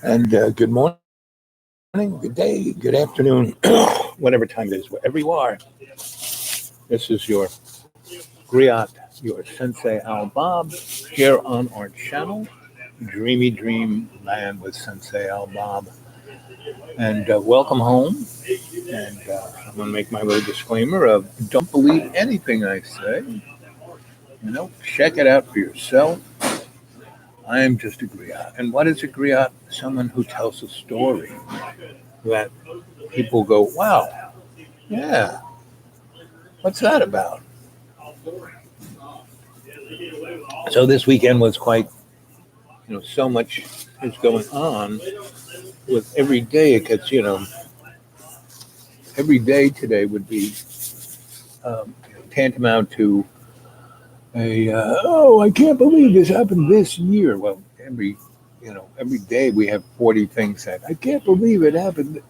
And good morning, good day, good afternoon, whatever time it is, wherever you are. This is your griot, your Sensei Al Bob, here on our channel, Dreamy Dream Land with Sensei Al Bob. And welcome home. And I'm going to make my little disclaimer of don't believe anything I say. Check it out for yourself. I am just a griot. And what is a griot? Someone who tells a story that people go, wow, yeah, what's that about? So this weekend was quite, so much is going on with every day. It gets, every day today would be tantamount to I can't believe this happened this year. Well, every day we have 40 things that I can't believe it happened.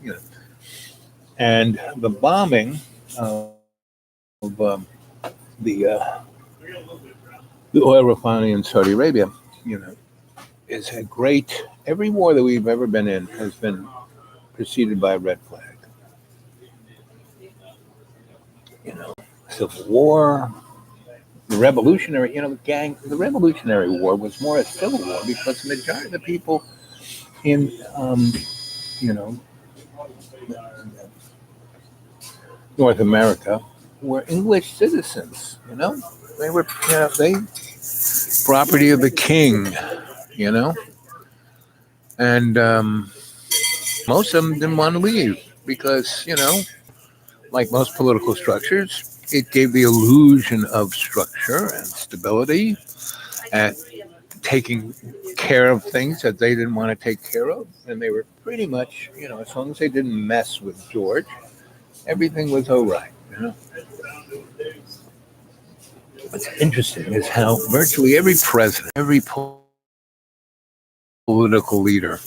And the bombing of the oil refinery in Saudi Arabia, is a great. Every war that we've ever been in has been preceded by a red flag. Civil War. The Revolutionary, the Revolutionary War was more a civil war because the majority of the people in, North America were English citizens. They were, they property of the king. And most of them didn't want to leave because, like most political structures, it gave the illusion of structure and stability and taking care of things that they didn't want to take care of. And they were pretty much, as long as they didn't mess with George, everything was all right. What's interesting is how virtually every president, every political leader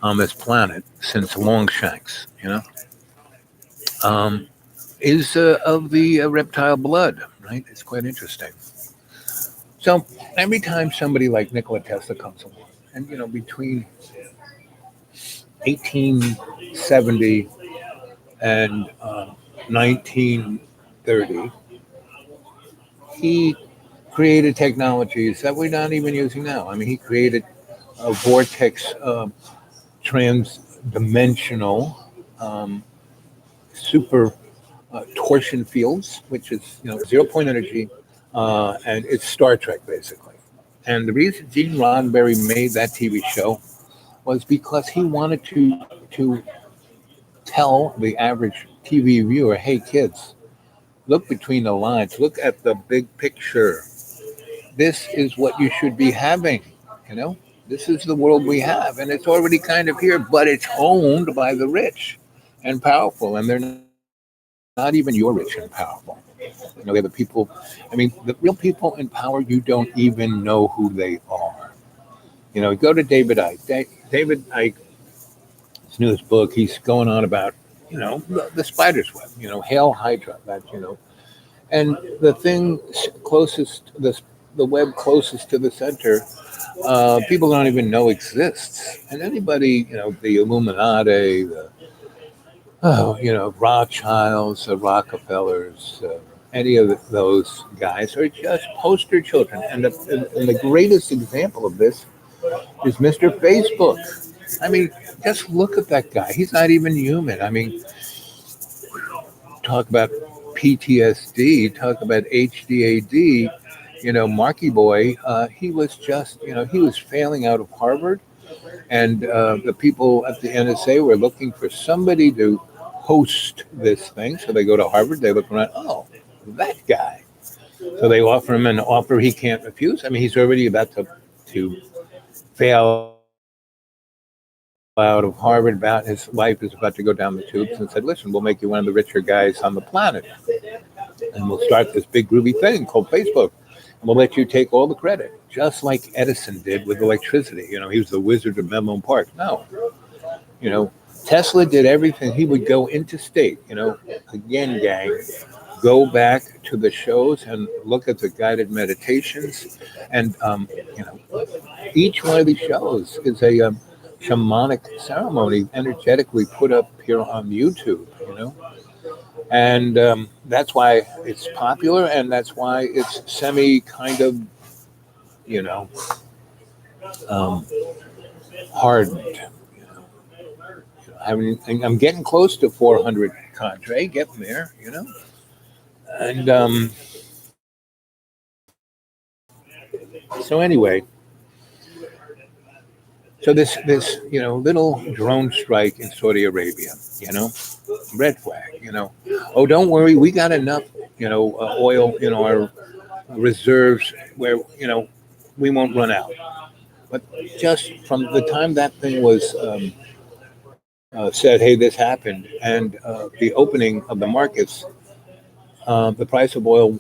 on this planet since Longshanks, is of the reptile blood, right? It's quite interesting. So every time somebody like Nikola Tesla comes along, and between 1870 and 1930, he created technologies that we're not even using now. I mean, he created a vortex trans-dimensional super torsion fields, which is 0-point energy, and it's Star Trek basically. And the reason Gene Roddenberry made that TV show was because he wanted to tell the average TV viewer, hey kids, look between the lines, look at the big picture. This is what you should be having, This is the world we have, and it's already kind of here, but it's owned by the rich and powerful, and they're not even your rich and powerful. They're the people, the real people in power, you don't even know who they are. Go to David Icke. David Icke, his newest book, he's going on about, the spider's web, Hail Hydra, that, and the thing closest, the web closest to the center, people don't even know exists. And anybody, the Illuminati, Rothschilds, the Rockefellers, any of those guys are just poster children. And the greatest example of this is Mr. Facebook. Just look at that guy. He's not even human. Talk about PTSD, talk about HDAD, Marky Boy, he was just, he was failing out of Harvard. And the people at the NSA were looking for somebody to host this thing. So they go to Harvard, they look around, oh, that guy. So they offer him an offer he can't refuse. He's already about to fail out of Harvard, about his life is about to go down the tubes, and said, listen, we'll make you one of the richer guys on the planet. And we'll start this big groovy thing called Facebook. And we'll let you take all the credit, just like Edison did with electricity. He was the wizard of Menlo Park. No. Tesla did everything. He would go into state, again, gang, go back to the shows and look at the guided meditations, and each one of these shows is a shamanic ceremony energetically put up here on YouTube. And that's why it's popular, and that's why it's semi kind of you know um, hardened. I'm getting close to 400 cadre, getting there, and so anyway, so this little drone strike in Saudi Arabia, red flag, oh, don't worry, we got enough oil in our reserves where we won't run out. But just from the time that thing was said, hey, this happened, and the opening of the markets, the price of oil,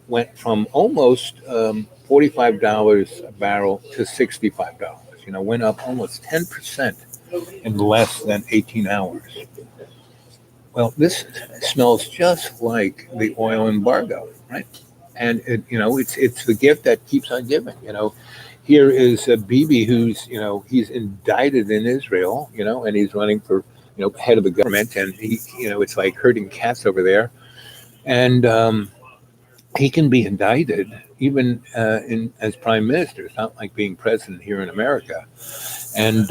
went from almost $45 a barrel to $65. Went up almost 10% in less than 18 hours. Well, this smells just like the oil embargo, right? And it's the gift that keeps on giving. Here is Bibi, who's he's indicted in Israel, and he's running for head of the government, and he it's like herding cats over there, and he can be indicted even as prime minister. It's not like being president here in America, and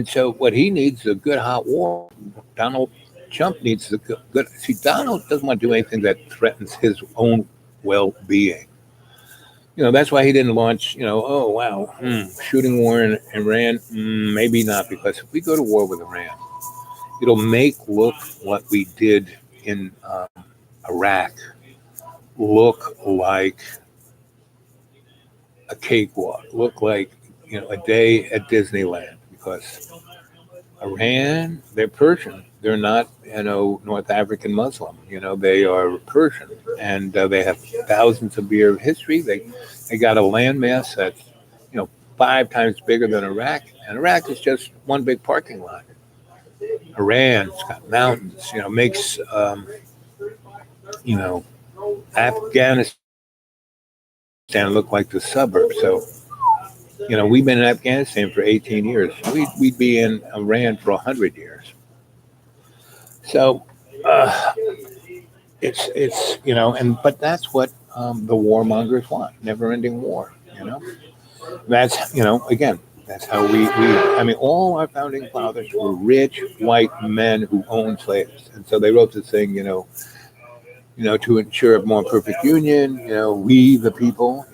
so what he needs is a good hot war. Donald Trump needs a good. See, Donald doesn't want to do anything that threatens his own well-being. That's why he didn't launch, oh, wow, shooting war in Iran. Maybe not, because if we go to war with Iran, it'll make look what we did in Iraq look like a cakewalk, look like, a day at Disneyland, because Iran, they're Persian. They're not, North African Muslim. They are Persian, and they have thousands of years of history. They got a landmass that's, 5 times bigger than Iraq, and Iraq is just one big parking lot. Iran's got mountains. Makes Afghanistan look like the suburbs. So, we've been in Afghanistan for 18 years. We'd be in Iran for 100 years. So it's but that's what the warmongers want: never-ending war. That's again, that's how we. I mean, all our founding fathers were rich white men who owned slaves, and so they wrote this thing, to ensure a more perfect union. We the people,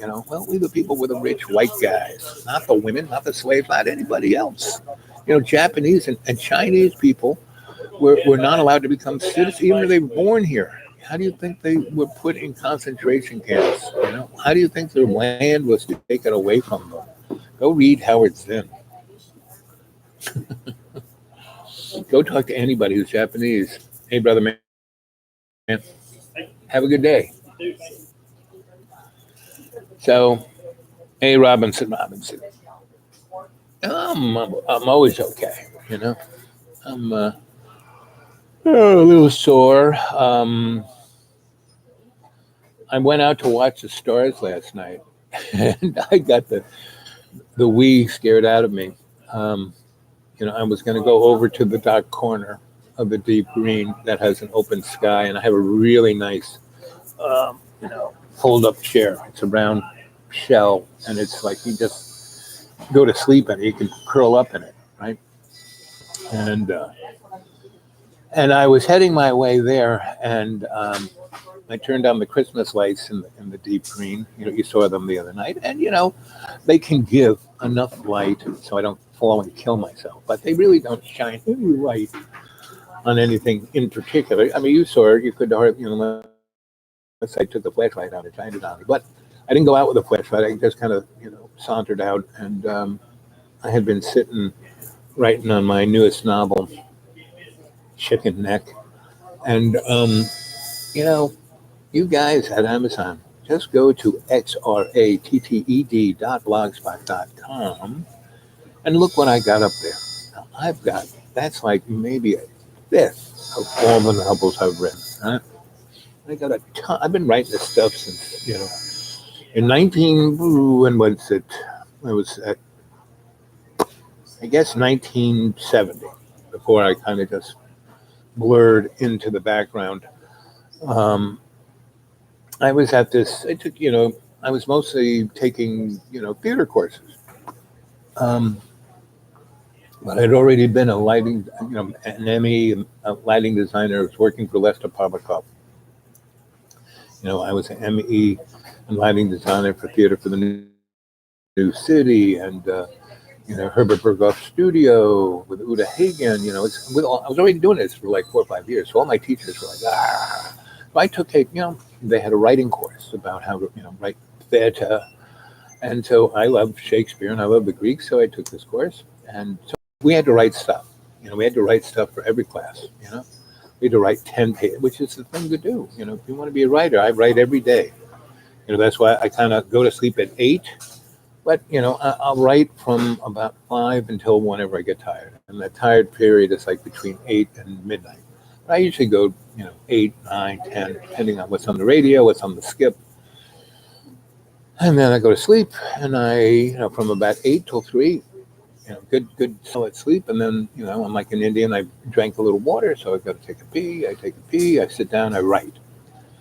we the people were the rich white guys, not the women, not the slaves, not anybody else. Japanese and Chinese people were not allowed to become citizens, even if they were born here. How do you think they were put in concentration camps? How do you think their land was taken away from them? Go read Howard Zinn. Go talk to anybody who's Japanese. Hey, brother man, have a good day. So, hey, Robinson. I'm always okay. I'm a little sore. I went out to watch the stars last night, and I got the wee scared out of me. I was going to go over to the dark corner of the deep green that has an open sky, and I have a really nice, fold-up chair. It's a round shell, and it's like you just go to sleep in it. You can curl up in it, right? And I was heading my way there, and I turned on the Christmas lights in the deep green. You saw them the other night, and they can give enough light so I don't fall and kill myself. But they really don't shine any light on anything in particular. I mean, you saw it. You could, unless I took the flashlight out and shined it on me. But I didn't go out with a flashlight. I just kind of, sauntered out, and I had been sitting writing on my newest novel, Chicken Neck, and you guys at Amazon, just go to xratted.blogspot.com and look what I got up there. Now, that's like maybe a fifth of all the novels I've written. Right? I got a ton. I've been writing this stuff since, in 19, when was it? I was at, I guess, 1970, before I kind of just blurred into the background. Um, I was at this, I took, I was mostly taking, theater courses. Um, but I'd already been a lighting, an ME, a lighting designer. I was working for Lester Pavlikov. I was an ME and lighting designer for Theater for the New City, and Herbert Berghoff's studio with Uda Hagen. I was already doing this for like 4 or 5 years. So all my teachers were like, ah. So I took they had a writing course about how to write theater, and so I love Shakespeare and I love the Greeks. So I took this course, and so we had to write stuff. We had to write stuff for every class. We had to write 10 pages, which is the thing to do. If you want to be a writer, I write every day. That's why I kind of go to sleep at 8. But, I'll write from about 5 until whenever I get tired. And that tired period is like between 8 and midnight. But I usually go, 8, 9, 10, depending on what's on the radio, what's on the skip. And then I go to sleep, and I, from about 8 till 3, good solid sleep. And then, I'm like an Indian. I drank a little water, so I go to take a pee. I take a pee. I sit down. I write.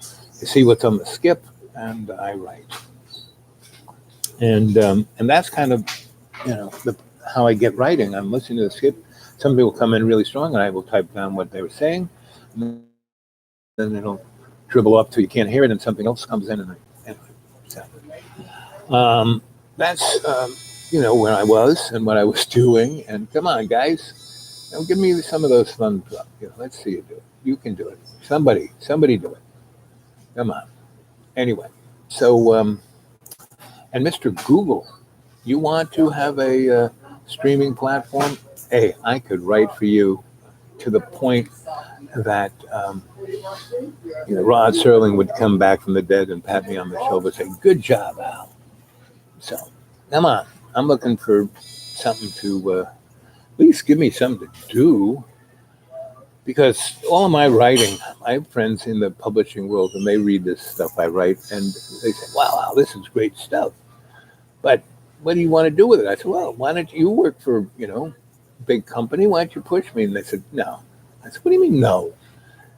I see what's on the skip, and I write. And that's kind of, how I get writing. I'm listening to the skip. Some people come in really strong, and I will type down what they were saying, and then it'll dribble up till you can't hear it, and something else comes in, anyway. So, that's where I was and what I was doing. And come on, guys, give me some of those thumbs up. Let's see you do it. You can do it. Somebody do it. Come on. Anyway, so and Mr. Google, you want to have a streaming platform? Hey, I could write for you to the point that Rod Serling would come back from the dead and pat me on the shoulder and say, "Good job, Al." So, come on. I'm looking for something to at least give me something to do, because all of my writing, I have friends in the publishing world, and they read this stuff I write, and they say, wow, this is great stuff. But what do you want to do with it? I said, well, why don't you work for, big company? Why don't you push me? And they said, no. I said, what do you mean, no?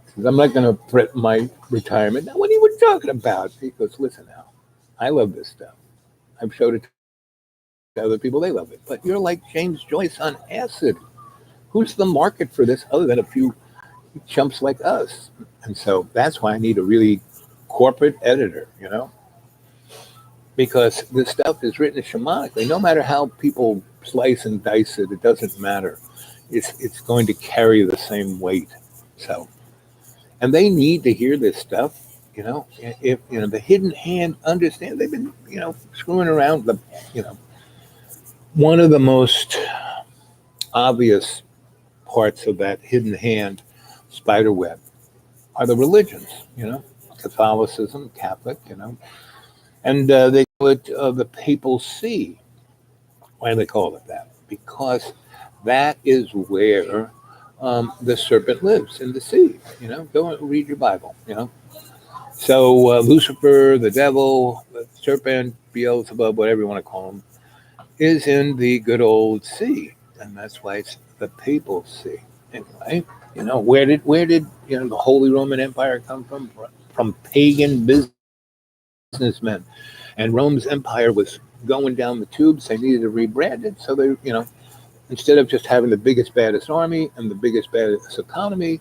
He says, I'm not going to threaten my retirement. Now, what are you talking about? He goes, listen, Al, I love this stuff. I've showed it to other people. They love it. But you're like James Joyce on acid. Who's the market for this other than a few chumps like us? And so that's why I need a really corporate editor, because this stuff is written shamanically. No matter how people slice and dice it, it doesn't matter. It's going to carry the same weight. So, and they need to hear this stuff. If the hidden hand understand, they've been screwing around. One of the most obvious parts of that hidden hand spider web are the religions, Catholicism, Catholic, and they call it the papal see. Why do they call it that? Because that is where the serpent lives, in the sea. Go and read your Bible. So Lucifer, the devil, the serpent, Beelzebub, whatever you want to call him, is in the good old sea, and that's why it's the papal see. Anyway, where did the Holy Roman Empire come from? From pagan businessmen, and Rome's empire was going down the tubes. They needed to rebrand it, so they, instead of just having the biggest, baddest army and the biggest, baddest economy,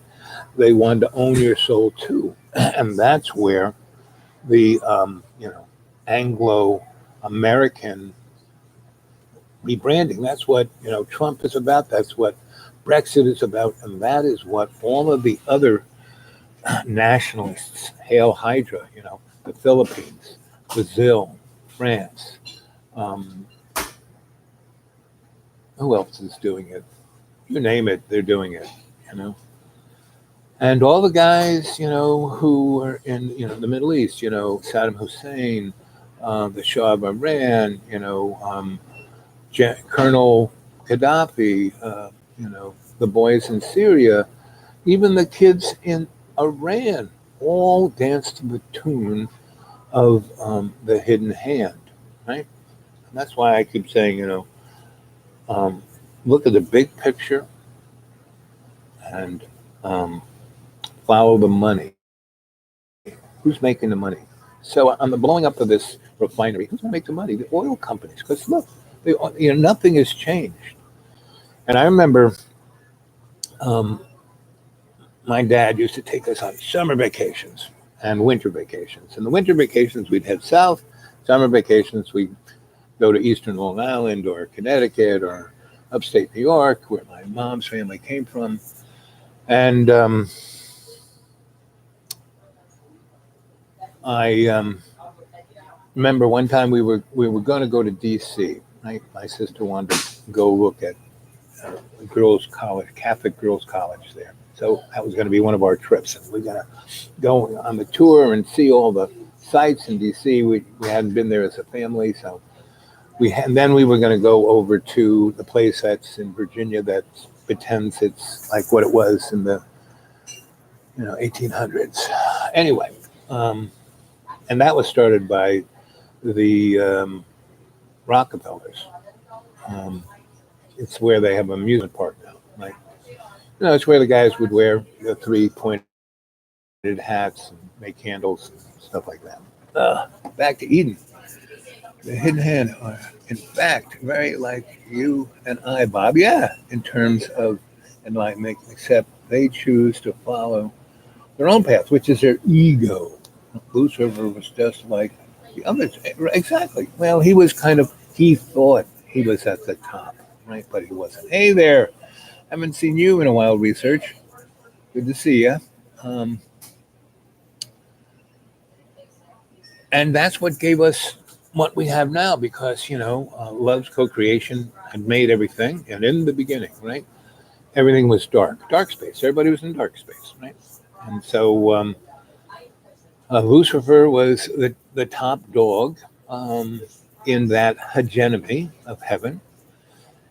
they wanted to own your soul too, and that's where the Anglo-American rebranding. That's what Trump is about. That's what Brexit is about, and that is what all of the other nationalists, Hail Hydra, the Philippines, Brazil, France. Who else is doing it? You name it, they're doing it. And all the guys, who are in the Middle East, Saddam Hussein, the Shah of Iran, Colonel Gaddafi, the boys in Syria, even the kids in Iran all dance to the tune of the hidden hand, right? And that's why I keep saying, um, look at the big picture and um, follow the money. Who's making the money? So on the blowing up of this refinery, who's going to make the money? The oil companies. Because look, nothing has changed. And I remember um, my dad used to take us on summer vacations and winter vacations. And the winter vacations, we'd head south. Summer vacations, we'd go to eastern Long Island or Connecticut or upstate New York, where my mom's family came from. And I remember one time we were going to go to D.C. Right? My sister wanted to go look at girls' college, Catholic girls' college there. So that was going to be one of our trips, and we got to go on the tour and see all the sites in D.C. We hadn't been there as a family, so and then we were going to go over to the place that's in Virginia that pretends it's like what it was in the 1800s. Anyway, um, and that was started by the Rockefellers. Um, it's where they have an amusement park now. Like, it's where the guys would wear the three pointed hats and make candles and stuff like that. Back to Eden. The hidden hand are, in fact, very like you and I, Bob. Yeah, in terms of enlightenment, except they choose to follow their own path, which is their ego. Lucifer was just like the others. Exactly. Well, he thought he was at the top, right? But he wasn't. Hey there. Haven't seen you in a while, research. Good to see you. Um, and that's what gave us what we have now because, love's co creation had made everything. And in the beginning, right? Everything was dark space. Everybody was in dark space, right? And so Lucifer was the top dog in that hegemony of heaven,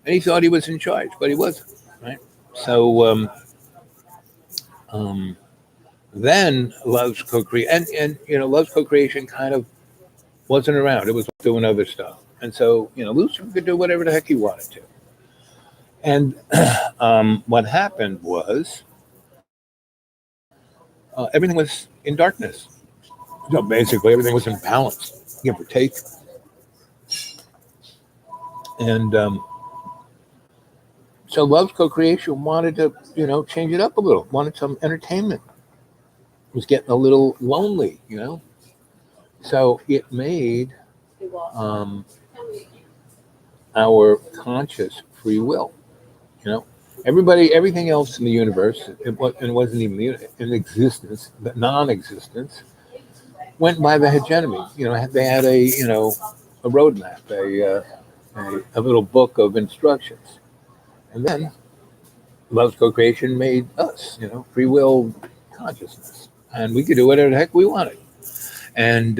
and he thought he was in charge, but he wasn't, right? So um, then love's co-creation, and love's co-creation kind of wasn't around. It was doing other stuff, and so Lucifer could do whatever the heck he wanted to. And what happened was everything was in darkness. So basically, everything was in balance, give or take. And so Love's Co-Creation wanted to, change it up a little, wanted some entertainment. It was getting a little lonely. So it made um, our conscious free will. You know, everything else in the universe, it wasn't even in existence, but non-existence, went by the hegemony. They had a roadmap, a little book of instructions, and then Love's Co-Creation made us, free will consciousness, and we could do whatever the heck we wanted. And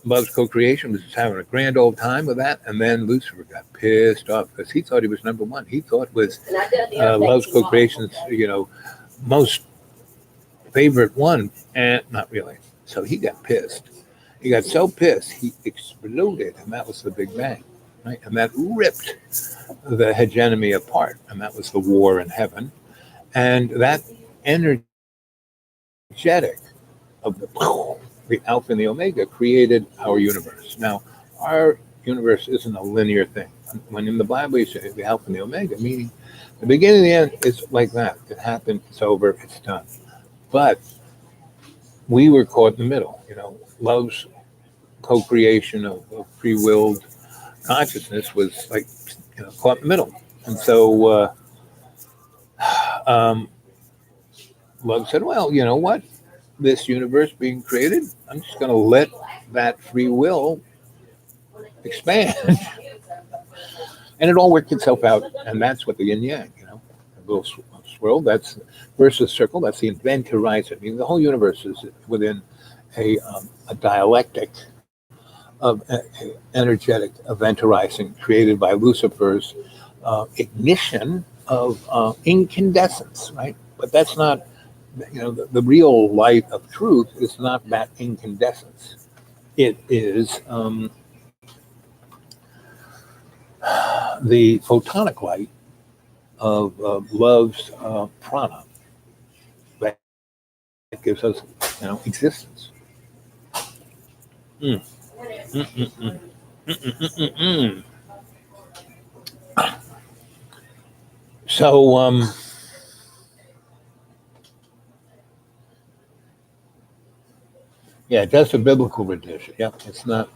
Love's Co-Creation was just having a grand old time with that, and then Lucifer got pissed off because he thought he was number one. He thought it was Love's Co-Creation's, most favorite one, and not really. So he got pissed. He got so pissed he exploded, and that was the Big Bang, right? And that ripped the hegemony apart, and that was the war in heaven. And that energetic of the Alpha and the Omega created our universe. Now, our universe isn't a linear thing. When in the Bible you say the Alpha and the Omega, meaning the beginning and the end is like that. It happened, it's over, it's done. But we were caught in the middle. Love's co-creation of free-willed consciousness was like caught in the middle. And so um, Love said, well, you know what? This universe being created, I'm just going to let that free will expand. And it all worked itself out. And that's what the yin yang, a little swirl, that's versus circle, that's the event horizon. I mean, the whole universe is within a dialectic of energetic event horizon created by Lucifer's ignition of incandescence, right? But that's not the real light of truth is not that incandescence. It is the photonic light of love's prana that gives us, existence. Mm. Mm, mm, mm. Mm, mm, mm, mm, mm. So, yeah, that's a biblical rendition. Yeah, it's not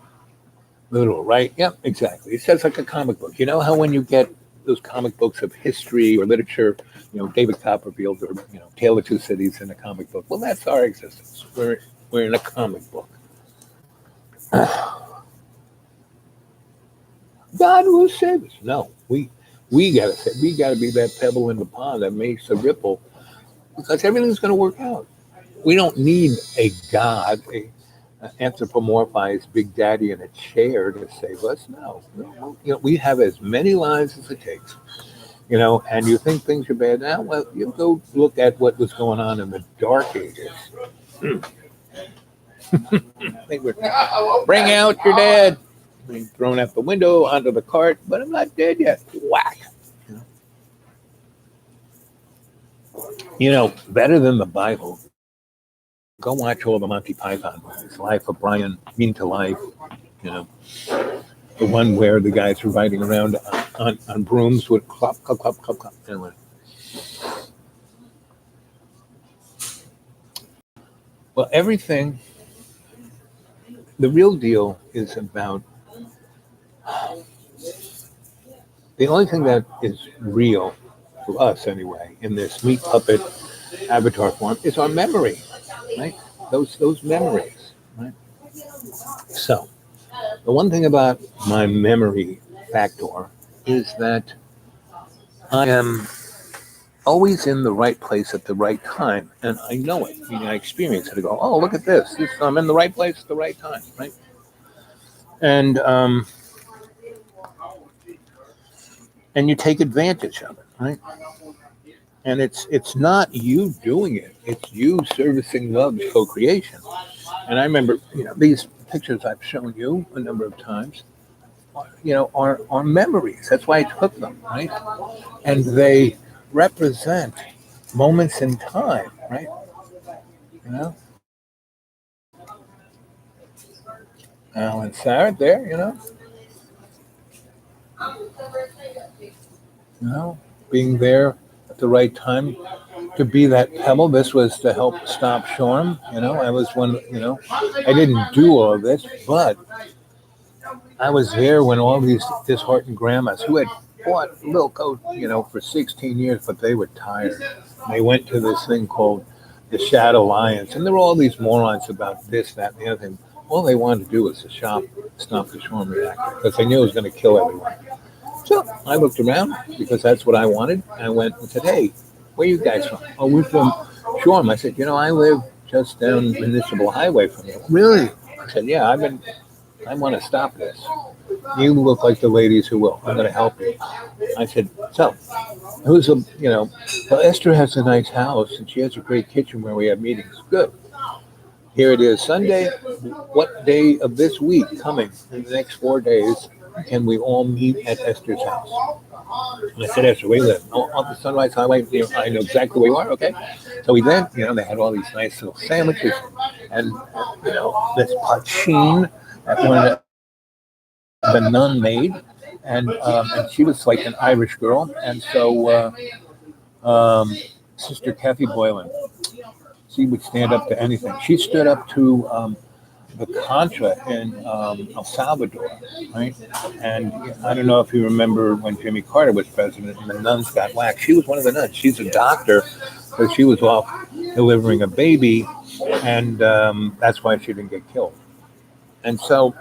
literal, right? Yeah, exactly. It says like a comic book. You know how when you get those comic books of history or literature, David Copperfield or Tale of Two Cities in a comic book. Well, that's our existence. We're in a comic book. God will save us. No, we gotta say we gotta be that pebble in the pond that makes a ripple because everything's gonna work out. We don't need a God, a anthropomorphized Big Daddy in a chair to save us. No, no. We have as many lives as it takes. And you think things are bad now. Well, you go look at what was going on in the Dark Ages. They were bring out your dead, being thrown out the window onto the cart, but I'm not dead yet. Whack. Better than the Bible. Go watch all the Monty Python movies. Life of Brian, Mean to Life. You know, the one where the guys are riding around on brooms with clop, clop, clop, clop, clop. Anyway. Well, everything, the real deal is about the only thing that is real for us anyway in this meat puppet avatar form is our memory, right? Those memories, right? So the one thing about my memory factor is that I am always in the right place at the right time, and I know it. I experience it. I go, oh, look at this. I'm in the right place at the right time, right? And and you take advantage of it, right? And it's not you doing it; it's you servicing love's co-creation. And I remember, these pictures I've shown you a number of times, are memories. That's why I took them, right? And they represent moments in time, right? You know, Alan Sarah there, being there at the right time to be that pebble. This was to help stop Shoreham. I was one. I didn't do all of this, but I was there when all these disheartened grandmas who had fought Wilco, for 16 years, but they were tired. They went to this thing called the Shadow Lions, and there were all these morons about this, that, and the other thing. All they wanted to do was to stop the Shoreham reactor because they knew it was going to kill everyone. So I looked around because that's what I wanted. I went and said, hey, where are you guys from? Oh, we're from Shoreham. I said, I live just down Municipal Highway from you. Really? I said, yeah, I want to stop this. You look like the ladies who will. I'm going to help you. I said, so who's well, Esther has a nice house and she has a great kitchen where we have meetings. Good. Here it is, Sunday. What day of this week coming in the next 4 days can we all meet at Esther's house? And I said, Esther, where you live? Oh, on the Sunrise Highway. I know exactly where you are. Okay. So we then, they had all these nice little sandwiches and, this poutine that one of the nun made. And she was like an Irish girl. And so Sister Kathy Boylan, she would stand up to anything. She stood up to the Contra in El Salvador, right? And I don't know if you remember when Jimmy Carter was president and the nuns got whacked. She was one of the nuns. She's a doctor, so she was off delivering a baby, and that's why she didn't get killed. And so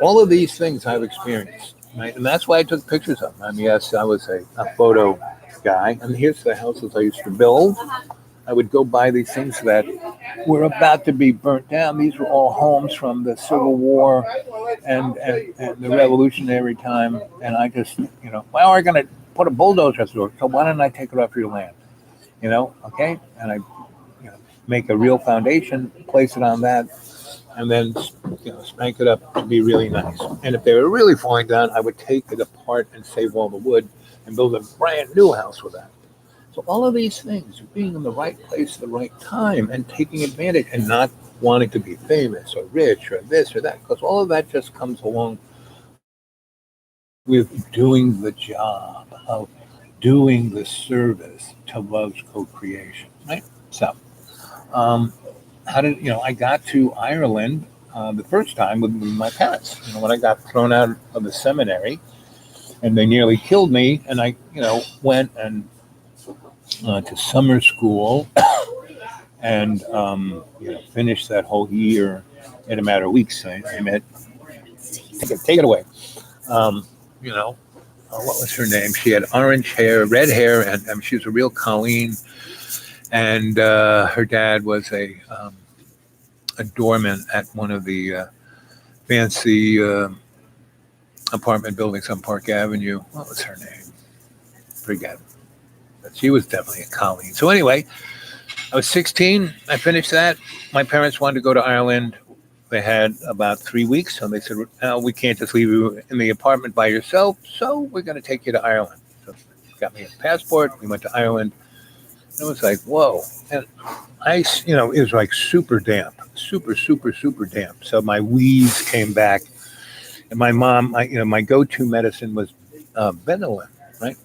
all of these things I've experienced, right? And that's why I took pictures of them. I mean, yes, I was a photo guy. And here's the houses I used to build. I would go buy these things that were about to be burnt down. These were all homes from the Civil War and the Revolutionary time. And I just, why are we going to put a bulldozer through it? So why don't I take it off your land? okay, and I make a real foundation, place it on that, and then spank it up to be really nice. And if they were really falling down, I would take it apart and save all the wood and build a brand new house with that. So all of these things, being in the right place at the right time and taking advantage and not wanting to be famous or rich or this or that, because all of that just comes along with doing the job of doing the service to love's co-creation, right? So, how did I got to Ireland the first time with my parents? When I got thrown out of the seminary and they nearly killed me, and I went and to summer school and finished that whole year in a matter of weeks. I met. Take it away. Um, you know, what was her name? She had orange hair, red hair, and she was a real Colleen. And her dad was a doorman at one of the fancy apartment buildings on Park Avenue. What was her name? Forget. But she was definitely a Colleen. So anyway, I was 16. I finished that. My parents wanted to go to Ireland. They had about 3 weeks, so they said, we can't just leave you in the apartment by yourself, so we're going to take you to Ireland. So they got me a passport. We went to Ireland. It was like, whoa. And it was like super damp, super, super, super damp. So my wheeze came back. And my mom, my go-to medicine was Benylin, right?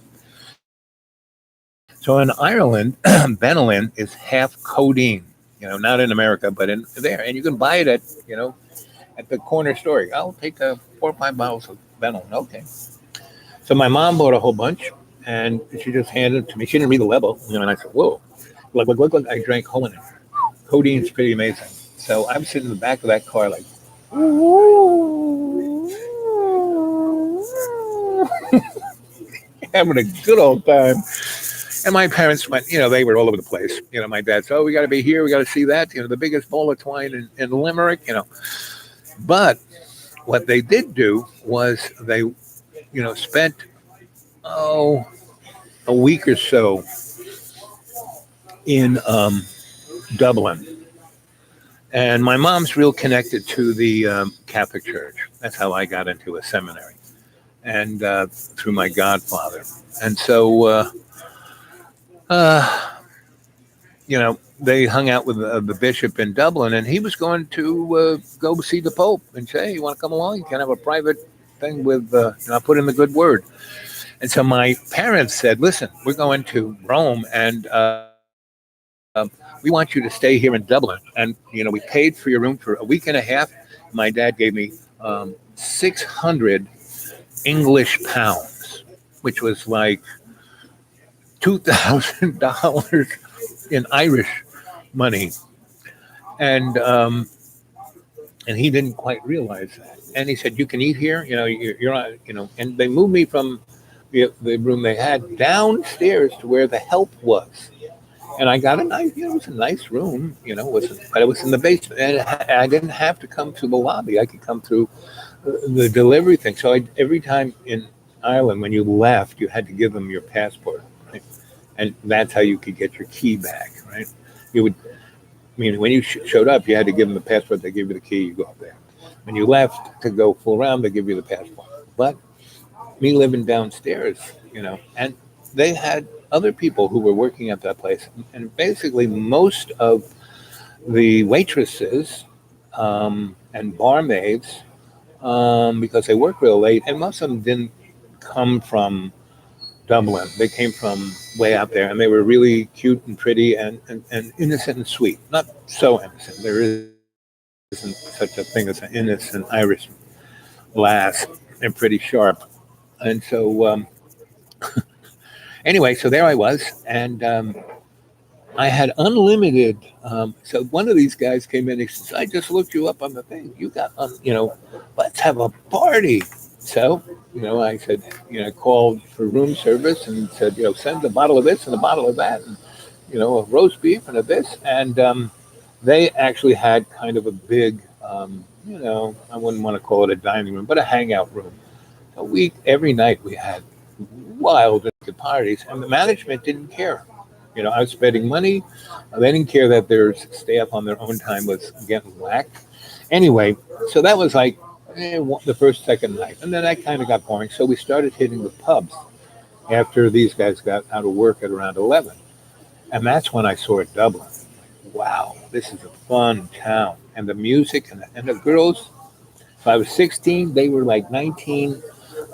So in Ireland, Benylin is half codeine. Not in America, but in there. And you can buy it at the corner store. I'll take 4 or 5 bottles of Benylin. Okay. So my mom bought a whole bunch, and she just handed it to me. She didn't read the label, and I said, whoa. Look. I drank whole in it. Codeine's pretty amazing. So I'm sitting in the back of that car like, having a good old time. And my parents went, they were all over the place. My dad said, we got to be here. We got to see that, the biggest bowl of twine in Limerick, But what they did do was they, spent, a week or so in Dublin. And my mom's real connected to the Catholic Church. That's how I got into a seminary. And through my godfather. And so... they hung out with the bishop in Dublin, and he was going to go see the Pope and say, hey, you want to come along? You can have a private thing with, I put in the good word. And so my parents said, listen, we're going to Rome, and we want you to stay here in Dublin. And, we paid for your room for a week and a half. My dad gave me 600 English pounds, which was like $2,000 in Irish money, and he didn't quite realize that. And he said, "You can eat here. You're not. And they moved me from the room they had downstairs to where the help was, and I got a nice. It was a nice room. But it was in the basement, and I didn't have to come to the lobby. I could come through the delivery thing. So every time in Ireland, when you left, you had to give them your passport. And that's how you could get your key back, right? When you showed up, you had to give them the passport. They give you the key. You go up there. When you left to go full round, they give you the passport. But me living downstairs, and they had other people who were working at that place, and basically most of the waitresses and barmaids, because they work real late, and most of them didn't come from Dublin. They came from way out there, and they were really cute and pretty and innocent and sweet. Not so innocent. There isn't such a thing as an innocent Irish lass. They're pretty sharp. And so, anyway, so there I was, and I had unlimited. So one of these guys came in. He says, "I just looked you up on the thing. You got, let's have a party." So, I said, I called for room service and said, send a bottle of this and a bottle of that, and, a roast beef and a this. And they actually had kind of a big, I wouldn't want to call it a dining room, but a hangout room. Every night we had wild parties, and the management didn't care. I was spending money. They didn't care that their staff on their own time was getting whacked. Anyway, so that was like the first, second night. And then that kind of got boring. So we started hitting the pubs after these guys got out of work at around 11. And that's when I saw Dublin. Wow, this is a fun town. And the music and the girls, if I was 16, they were like 19.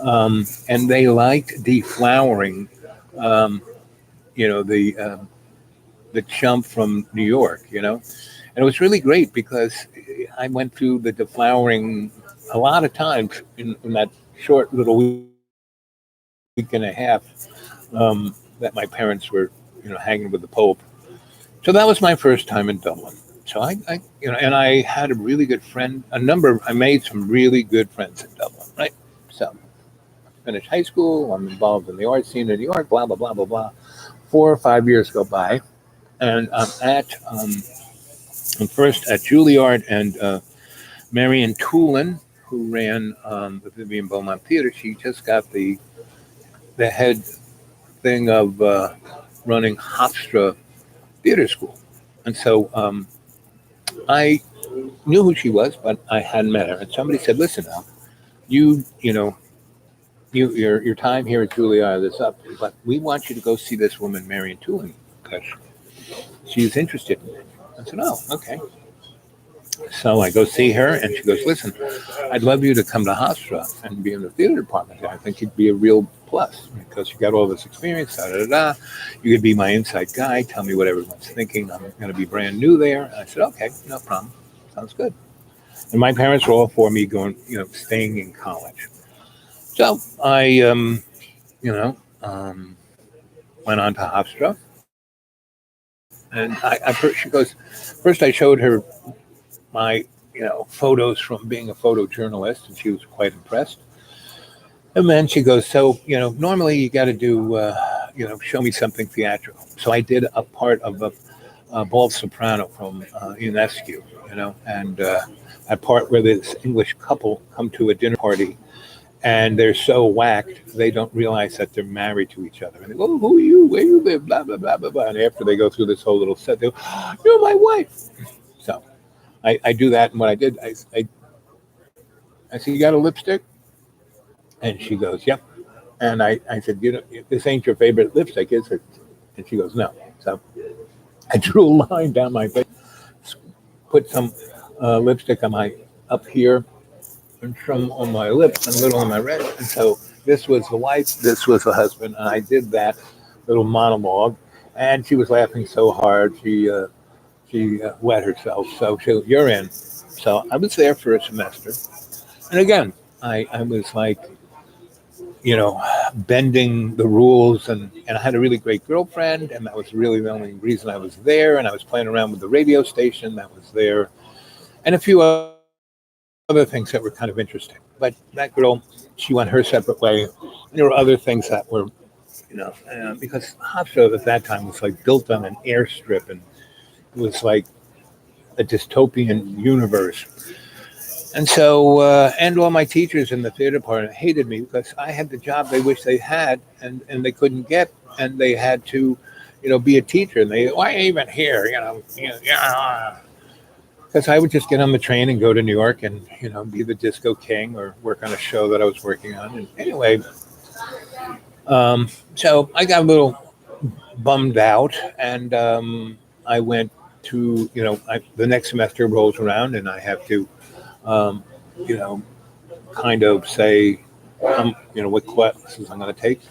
And they liked deflowering, um, the chump from New York, And it was really great because I went through the deflowering a lot of times in that short little week and a half that my parents were, hanging with the Pope. So that was my first time in Dublin. So and I had a really good friend. I made some really good friends in Dublin, right? So finished high school. I'm involved in the art scene in New York. Blah blah blah blah blah. 4 or 5 years go by, and I'm first at Juilliard, and Marion Tulin, who ran the Vivian Beaumont Theater, she just got the head thing of running Hofstra Theater School, and so I knew who she was, but I hadn't met her. And somebody said, "Listen, now, you know, your time here at Juilliard is up, but we want you to go see this woman, Marion Tulin, because she's interested in it." I said, "Oh, okay." So I go see her, and she goes, "Listen, I'd love you to come to Hofstra and be in the theater department. I think you'd be a real plus because you got all this experience. Da da da. You could be my inside guy. Tell me what everyone's thinking. I'm going to be brand new there." And I said, "Okay, no problem. Sounds good." And my parents were all for me going, staying in college. So I, went on to Hofstra, and she goes, first I showed her my photos from being a photojournalist, and she was quite impressed. And then she goes, "So normally you got to do show me something theatrical." So I did a part of a bald soprano from UNESCO, and a part where this English couple come to a dinner party, and they're so whacked they don't realize that they're married to each other. And they go, "Oh, who are you? Where you live? Blah blah blah blah blah." And after they go through this whole little set, they go, "You're my wife." So I do that, and what I did, I said, "You got a lipstick?" And she goes, "Yep." And I said, "This ain't your favorite lipstick, is it?" And she goes, "No." So I drew a line down my face, put some lipstick on my up here, and some on my lips, and a little on my wrist. And so this was the wife, this was the husband, and I did that little monologue. And she was laughing so hard, she wet herself. So "You're in." So I was there for a semester, and again, I was like, bending the rules, and I had a really great girlfriend, and that was really the only reason I was there. And I was playing around with the radio station that was there, and a few other things that were kind of interesting. But that girl, she went her separate way. And there were other things that were, because Hofstra at that time was like built on an airstrip, and it was like a dystopian universe. And so, and all my teachers in the theater department hated me because I had the job they wish they had, and they couldn't get, and they had to, be a teacher. And "Why are you even here?" Because I would just get on the train and go to New York and, be the disco king or work on a show that I was working on. And anyway, so I got a little bummed out, and I went to, the next semester rolls around, and I have to, um, you know, kind of say, what classes I'm going to take.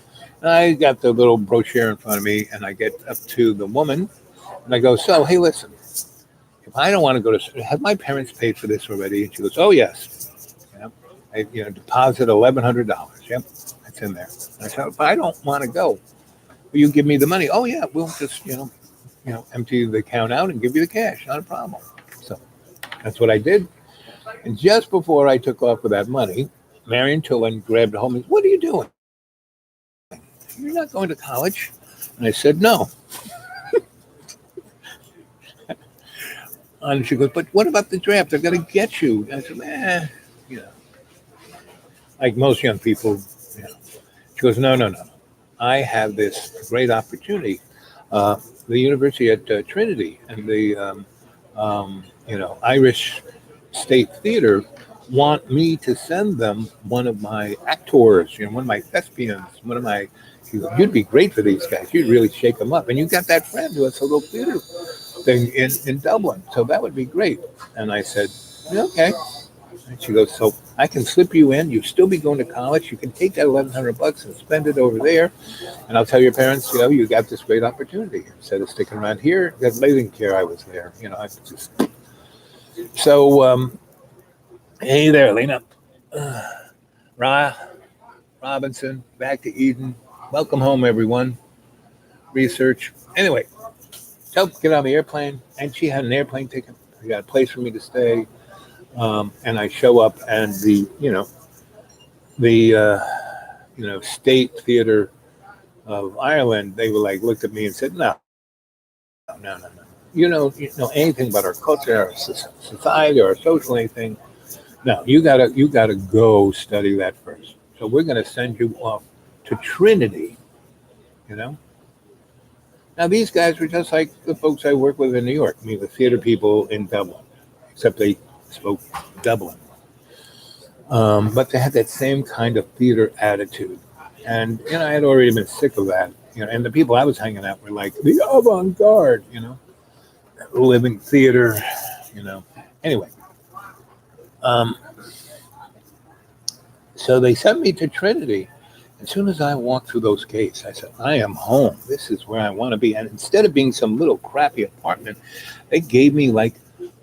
And I got the little brochure in front of me, and I get up to the woman, and I go, "So, hey, listen, if I don't want to go to, have my parents paid for this already?" And she goes, "Oh, yes. I, deposit $1,100. Yep, that's in there." And I said, "But I don't want to go. Will you give me the money?" "Oh, yeah, we'll just, empty the account out and give you the cash. Not a problem." So that's what I did. And just before I took off with that money, Marion Tulin grabbed a hold of me. "What are you doing? You're not going to college?" And I said, "No." And she goes, "But what about the draft? They're going to get you." And I said, you know, like most young people, you know. She goes, "No, no, no. I have this great opportunity. uh, the university at Trinity and the Irish State Theater want me to send them one of my actors, one of my thespians, one of my. You'd be great for these guys. You'd really shake them up. And you got that friend who has a little theater thing in Dublin, so that would be great. And I said, "Yeah, okay." And she goes, "So I can slip you in. You still be going to college. You can take that $1,100 and spend it over there, and I'll tell your parents, you got this great opportunity instead of sticking around here." Because they didn't care I was there. I just so. Hey there, Lena. Ra Robinson, back to Eden. Welcome home, everyone. Research. Anyway, so get on the airplane, and she had an airplane ticket. She got a place for me to stay, and I show up, and the State Theater of Ireland. They were like looked at me and said, "No, no, no, no. You know anything about our culture, our society, our social anything? No, you gotta go study that first. So we're gonna send you off to Trinity. You know. Now these guys were just like the folks I work with in New York. I mean, the theater people in Dublin, except they spoke Dublin. But they had that same kind of theater attitude, and I had already been sick of that. And the people I was hanging out were like the avant-garde. Living theater. Anyway. Um, So they sent me to Trinity. As soon as I walked through those gates, I said, I am home. This is where I want to be. And instead of being some little crappy apartment, they gave me like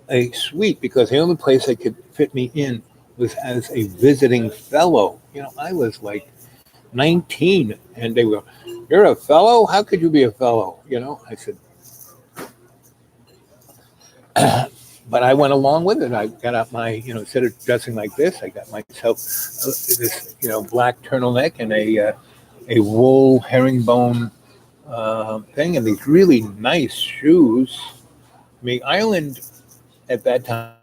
a suite because the only place they could fit me in was as a visiting fellow. I was like 19 and they were, "You're a fellow? How could you be a fellow?" I said, but I went along with it. I got out my, instead of dressing like this, I got myself this, black turtleneck and a wool herringbone thing, and these really nice shoes. I mean, Ireland at that time,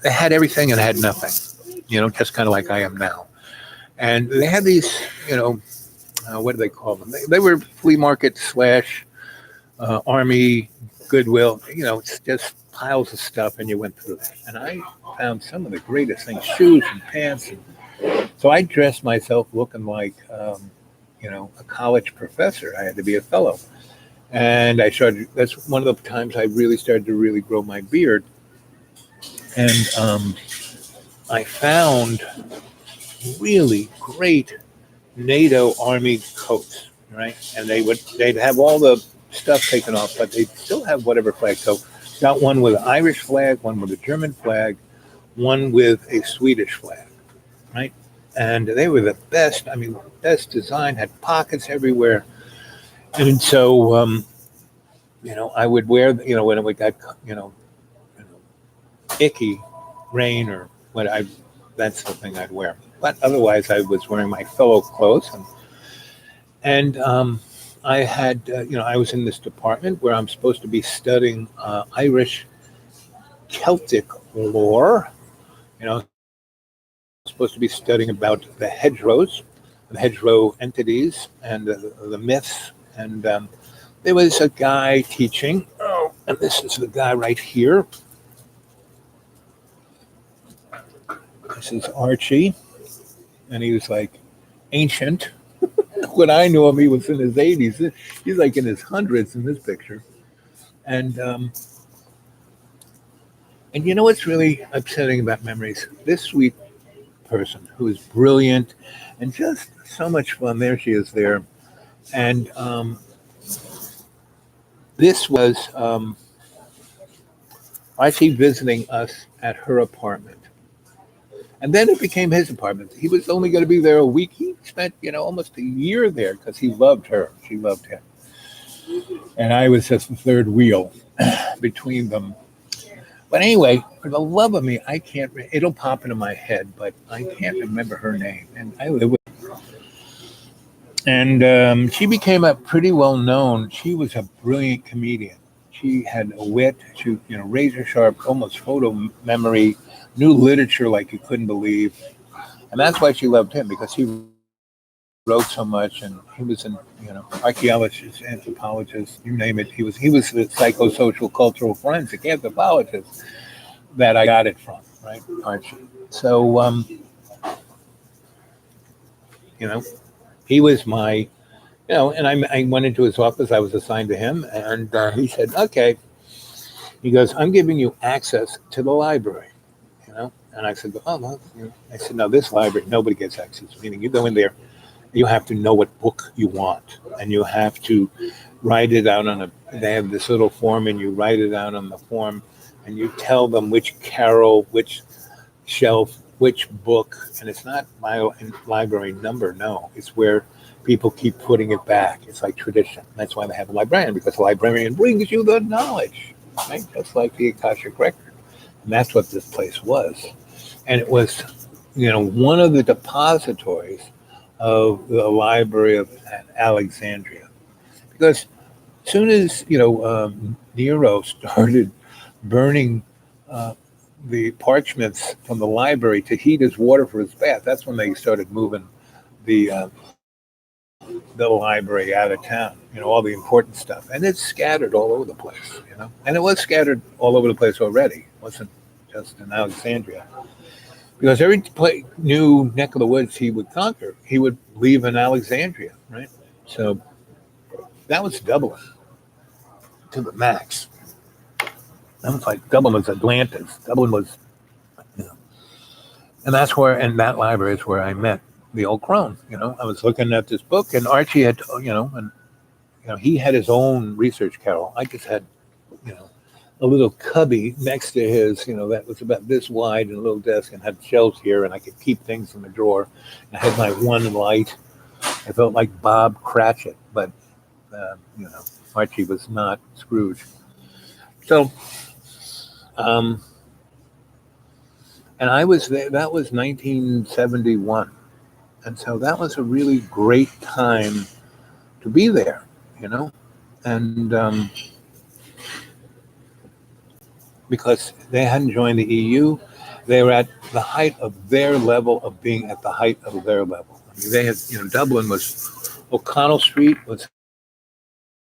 they had everything and had nothing. Just kind of like I am now. And they had these, what do they call them? They were flea market slash army Goodwill. It's just piles of stuff, and you went through it. And I found some of the greatest things, shoes and pants. And so I dressed myself looking like, a college professor. I had to be a fellow. And that's one of the times I really started to really grow my beard. And I found really great NATO Army coats, right? And they'd have all the stuff taken off, but they still have whatever flag. So got one with an Irish flag, one with a German flag, one with a Swedish flag, right? And they were the best. I mean, best design, had pockets everywhere. And so, I would wear, when it got, icky, rain or that's the thing I'd wear. But otherwise, I was wearing my fellow clothes, and I had, I was in this department where I'm supposed to be studying Irish Celtic lore. Supposed to be studying about the hedgerows, the hedgerow entities, and the myths. And there was a guy teaching. Oh, and this is the guy right here. This is Archie, and he was like ancient. When I knew him, he was in his 80s. He's like in his hundreds in this picture. And what's really upsetting about memories? This sweet person who is brilliant and just so much fun. There she is there. And this was Archie visiting us at her apartment. And then it became his apartment. He was only going to be there a week. He spent, almost a year there because he loved her. She loved him. And I was just the third wheel between them. But anyway, for the love of me, I can't, it'll pop into my head, but I can't remember her name. And I live with her. And she became a pretty well known, she was a brilliant comedian. She had a wit, she, razor sharp, almost photo memory, knew literature like you couldn't believe. And that's why she loved him, because he wrote so much, and he was an archaeologist, anthropologist, you name it. He was the psychosocial cultural forensic anthropologist that I got it from, right, Archie. So you know, he was my and I went into his office. I was assigned to him, and he said, "Okay." He goes, "I'm giving you access to the library." And I said, "Oh, well," I said, "No, this library, nobody gets access. Meaning, you go in there, you have to know what book you want, and you have to write it out on a. They have this little form, and you write it out on the form, and you tell them which carol, which shelf, which book, and it's not my library number. No, it's where people keep putting it back. It's like tradition. That's why they have a librarian, because the librarian brings you the knowledge, right? Just like the Akashic record, and that's what this place was. And it was, one of the depositories of the Library of Alexandria. Because as soon as Nero started burning the parchments from the library to heat his water for his bath, that's when they started moving the the library out of town. All the important stuff, and it's scattered all over the place. And it was scattered all over the place already. It wasn't just in Alexandria. Because every new neck of the woods he would conquer, he would leave in Alexandria, right? So that was Dublin to the max. That was like Dublin was Atlantis. Dublin was, and and that library is where I met the old crone. I was looking at this book, and Archie had, he had his own research carrel. I just had, a little cubby next to his, that was about this wide, and a little desk, and had shelves here, and I could keep things in the drawer. And I had my one light. I felt like Bob Cratchit, but Archie was not Scrooge. So, and I was there. That was 1971, and so that was a really great time to be there, and. Because they hadn't joined the EU, they were at the height of their level of being at the height of their level. I mean, they had, Dublin was, O'Connell Street was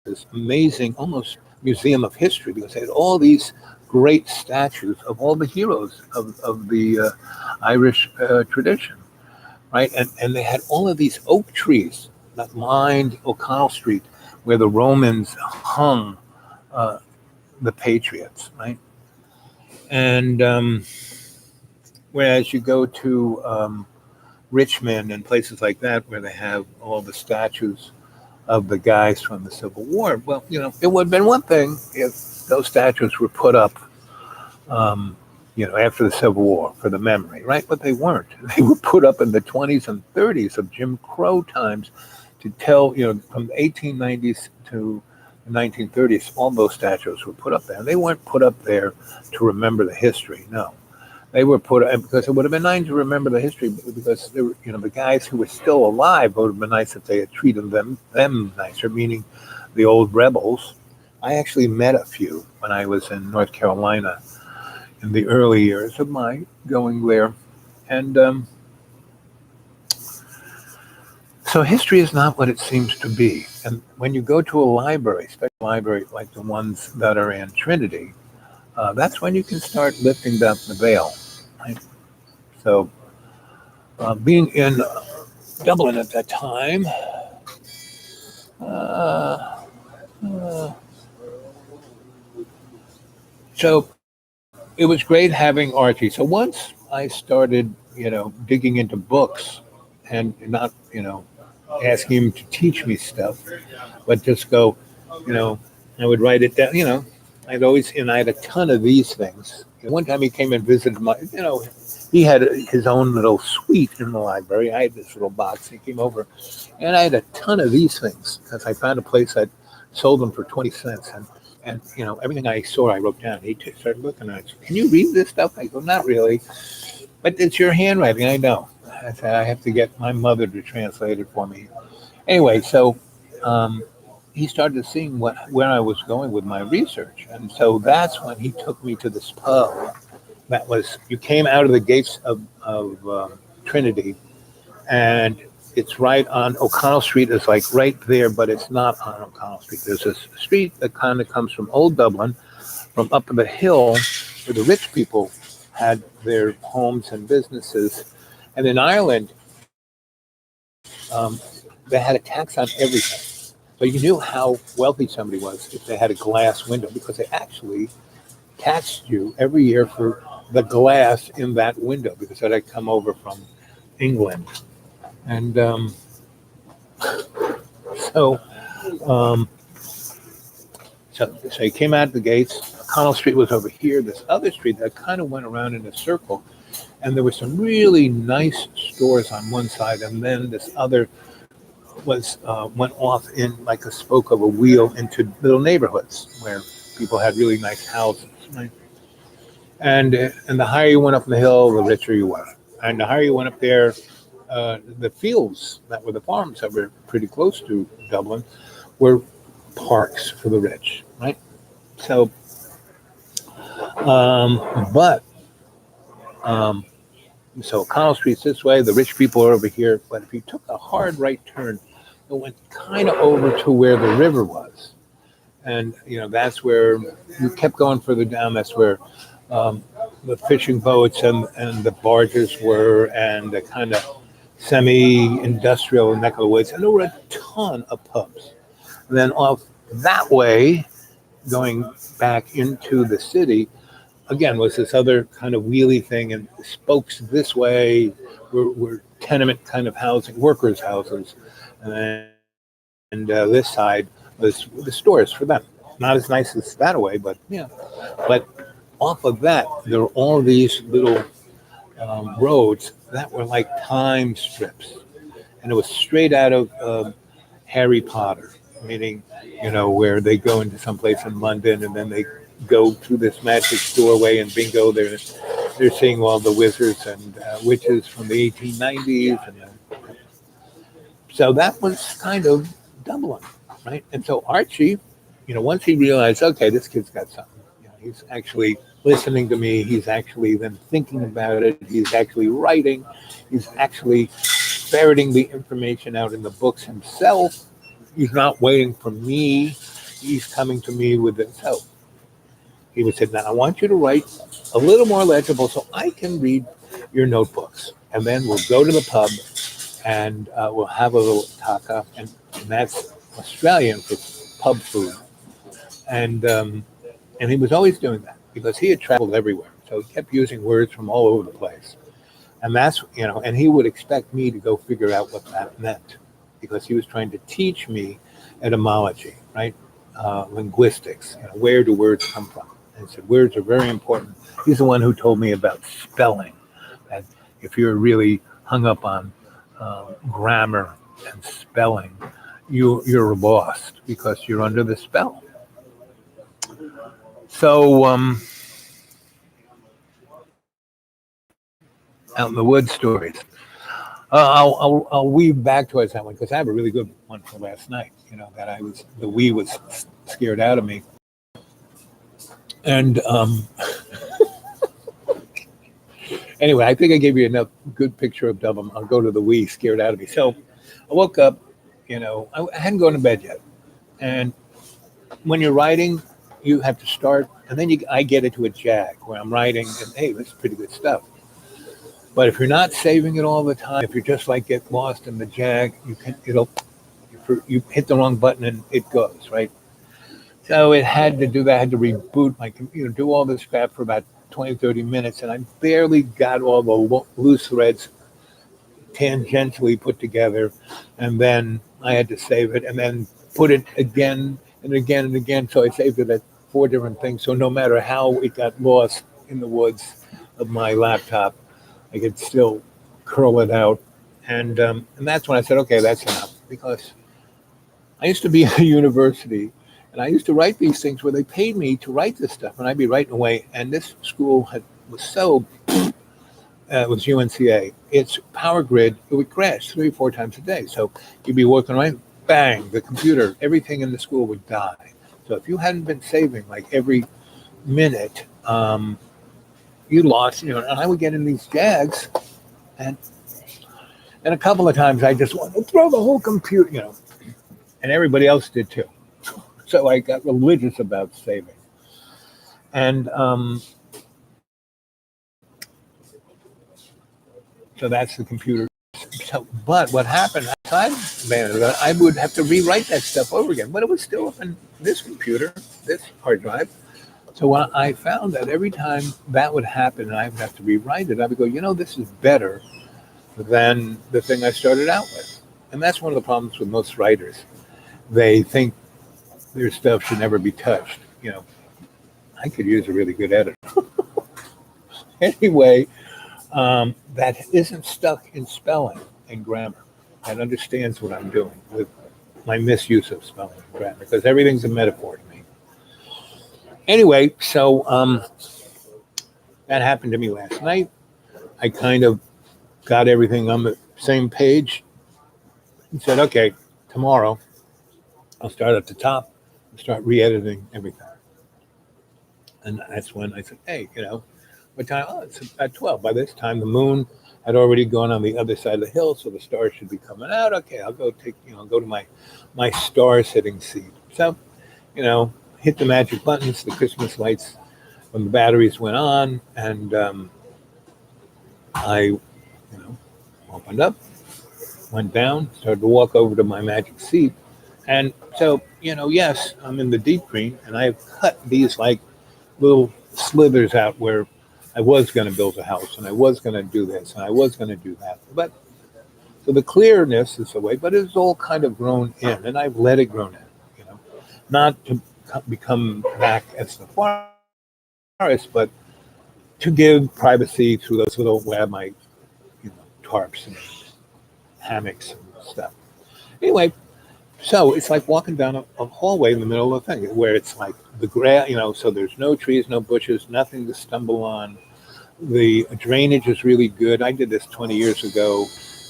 this amazing, almost museum of history, because they had all these great statues of all the heroes of the Irish tradition, right? And they had all of these oak trees that lined O'Connell Street, where the Romans hung the patriots, right? And whereas you go to Richmond and places like that, where they have all the statues of the guys from the Civil War, well, it would have been one thing if those statues were put up, after the Civil War for the memory, right? But they weren't. They were put up in the 20s and 30s of Jim Crow times to tell, from the 1890s to the 1930s, all those statues were put up there. And they weren't put up there to remember the history. No, they were put up because it would have been nice to remember the history, because they were, the guys who were still alive would have been nice if they had treated them nicer, meaning the old rebels. I actually met a few when I was in North Carolina in the early years of my going there. And so history is not what it seems to be. And when you go to a library, especially a library like the ones that are in Trinity, that's when you can start lifting back the veil. Right? So being in Dublin at that time, so it was great having Archie. So once I started, digging into books and not, asking him to teach me stuff, but just go, I would write it down, I had a ton of these things. One time he came and visited he had his own little suite in the library. I had this little box. He came over, and I had a ton of these things because I found a place that sold them for 20 cents. And everything I saw, I wrote down. He started looking at it. Can you read this stuff? I go, not really, but it's your handwriting. I know. I said, I have to get my mother to translate it for me. Anyway, so he started seeing where I was going with my research. And so that's when he took me to this pub. You came out of the gates of Trinity, and It's right on O'Connell Street. It's like right there, but it's not on O'Connell Street. There's a street that kind of comes from Old Dublin, from up the hill, where the rich people had their homes and businesses. And in Ireland, um, they had a tax on everything. So you knew how wealthy somebody was if they had a glass window, because they actually taxed you every year for the glass in that window, because that had come over from England. And so, um, so you came out the gates. Connell Street was over here. This other street that kind of went around in a circle, and there were some really nice stores on one side, and then this other was went off in like a spoke of a wheel into little neighborhoods where people had really nice houses, right? And the higher you went up the hill, the richer you were. And the higher you went up there, the fields that were the farms that were pretty close to Dublin were parks for the rich, right? So, but um, so Connell Street's this way, the rich people are over here. But if you took a hard right turn, it went kind of over to where the river was, and that's where you kept going further down. That's where the fishing boats and the barges were, and the kind of semi-industrial neck of the woods, and there were a ton of pubs. And then off that way, going back into the city, again, was this other kind of wheelie thing, and spokes this way were tenement kind of housing, workers' houses, and this side was the stores for them. Not as nice as that way, but yeah. But off of that, there were all these little roads that were like time strips, and it was straight out of Harry Potter, meaning where they go into some place in London, and then they go through this magic doorway, and bingo, they're seeing all the wizards and witches from the 1890s, and so that was kind of Dublin, right? And so Archie, once he realized, okay, this kid's got something. He's actually listening to me. He's actually then thinking about it. He's actually writing. He's actually ferreting the information out in the books himself. He's not waiting for me. He's coming to me with it. So he would say, now I want you to write a little more legible so I can read your notebooks. And then we'll go to the pub and we'll have a little taka. And that's Australian for pub food. And he was always doing that because he had traveled everywhere. So he kept using words from all over the place. And that's, and he would expect me to go figure out what that meant because he was trying to teach me etymology, right? Linguistics, where do words come from? And he said, words are very important. He's the one who told me about spelling. And if you're really hung up on grammar and spelling, you're lost because you're under the spell. So, out in the woods stories. I'll weave back towards that one because I have a really good one for last night. That the wee was scared out of me, and anyway, I think I gave you enough good picture of Dublin. I'll go to the wee scared out of me. So I woke up. I hadn't gone to bed yet, and when you're writing, you have to start, and then I get into a jag where I'm writing, and hey, that's pretty good stuff. But if you're not saving it all the time, if you're just like get lost in the jag, you hit the wrong button and it goes, right? So it had to do that. I had to reboot my computer, do all this crap for about 20, 30 minutes, and I barely got all the loose threads tangentially put together, and then I had to save it and then put it again and again and again. So I saved it at 4 different things. So no matter how it got lost in the woods of my laptop, I could still curl it out. And that's when I said, okay, that's enough. Because I used to be at a university, and I used to write these things where they paid me to write this stuff, and I'd be writing away. And this school was so, it was UNCA. Its power grid, it would crash 3 or 4 times a day. So you'd be working right, bang, the computer, everything in the school would die. So if you hadn't been saving like every minute, you lost, and I would get in these gags, and And a couple of times I just wanted to throw the whole computer, and everybody else did too. So I got religious about saving. And so that's the computer. So, but what happened outside Canada, I would have to rewrite that stuff over again. But it was still up in this computer, this hard drive. So when I found that every time that would happen and I would have to rewrite it, I would go, this is better than the thing I started out with. And that's one of the problems with most writers. They think their stuff should never be touched. I could use a really good editor. Anyway, that isn't stuck in spelling and grammar and understands what I'm doing with my misuse of spelling and grammar, because everything's a metaphor to me. Anyway, so that happened to me last night. I kind of got everything on the same page and said, okay, tomorrow I'll start at the top and start re-editing everything. And that's when I said, hey, what time? Oh, it's at 12. By this time, the moon had already gone on the other side of the hill, so the stars should be coming out. Okay, I'll go go to my star-sitting seat. So, hit the magic buttons, the Christmas lights when the batteries went on, and I, opened up, went down, started to walk over to my magic seat. And so, yes, I'm in the deep green, and I've cut these like little slithers out where I was going to build a house, and I was going to do this, and I was going to do that. But so the clearness is the way, but it's all kind of grown in, and I've let it grow in, not to become back as the forest, but to give privacy through those little where my tarps and hammocks and stuff. Anyway, so it's like walking down a hallway in the middle of the thing where it's like the grass, so there's no trees, no bushes, nothing to stumble on. The drainage is really good. I did this 20 years ago,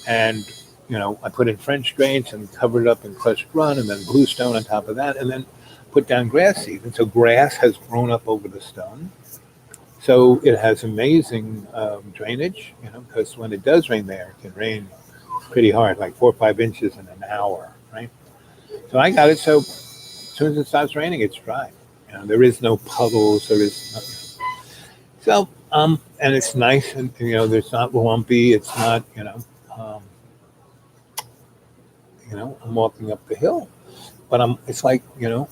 and I put in French drains and covered it up in crushed run and then bluestone on top of that, and then put down grass seed. And so grass has grown up over the stone. So it has amazing drainage, because when it does rain there, it can rain pretty hard, like 4 or 5 inches in an hour, right? So I got it. So as soon as it stops raining, it's dry. There is no puddles. There is nothing. So, and it's nice, and there's not lumpy. It's not, I'm walking up the hill, but it's like, the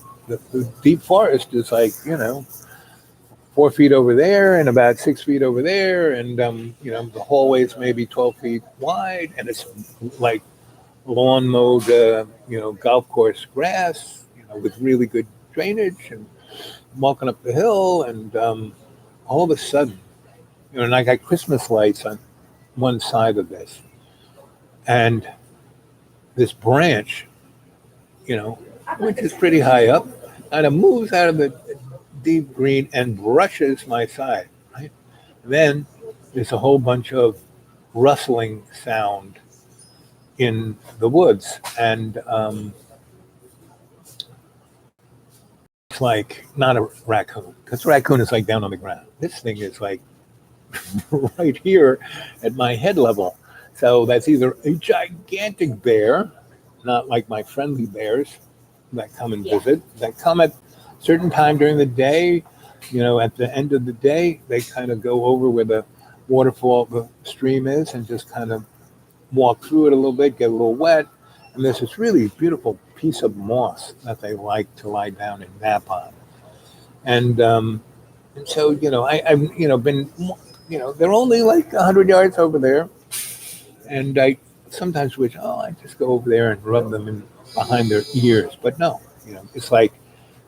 deep forest is like, 4 feet over there and about 6 feet over there, and the hallway is maybe 12 feet wide, and it's like lawn mowed, golf course grass, with really good drainage. And I'm walking up the hill, and all of a sudden, and I got Christmas lights on one side of this, and this branch, which is pretty high up, kind of moves out of the deep green and brushes my side. Right? Then there's a whole bunch of rustling sound in the woods, and it's like not a raccoon, because raccoon is like down on the ground. This thing is like right here at my head level. So that's either a gigantic bear, not like my friendly bears that come and visit, that come at a certain time during the day. At the end of the day, they kind of go over where the waterfall, the stream is, and just kind of walk through it a little bit, get a little wet. And there's this really beautiful piece of moss that they like to lie down and nap on. And so, I've, been, they're only like 100 yards over there. And I sometimes wish, I just go over there and rub them in behind their ears. But no, it's like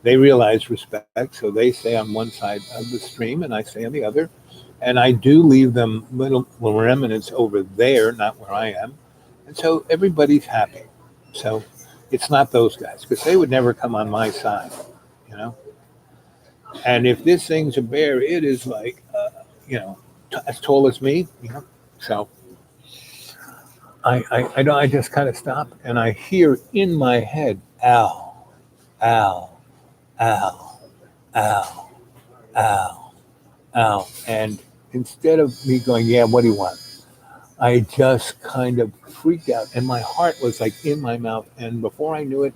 they realize respect. So they stay on one side of the stream and I stay on the other. And I do leave them little remnants over there, not where I am. And so everybody's happy. So it's not those guys, because they would never come on my side, And if this thing's a bear, it is like, as tall as me, So I just kind of stop, and I hear in my head, ow, ow, ow, ow, ow, ow. And instead of me going, yeah, what do you want? I just kind of freaked out, and my heart was like in my mouth. And before I knew it,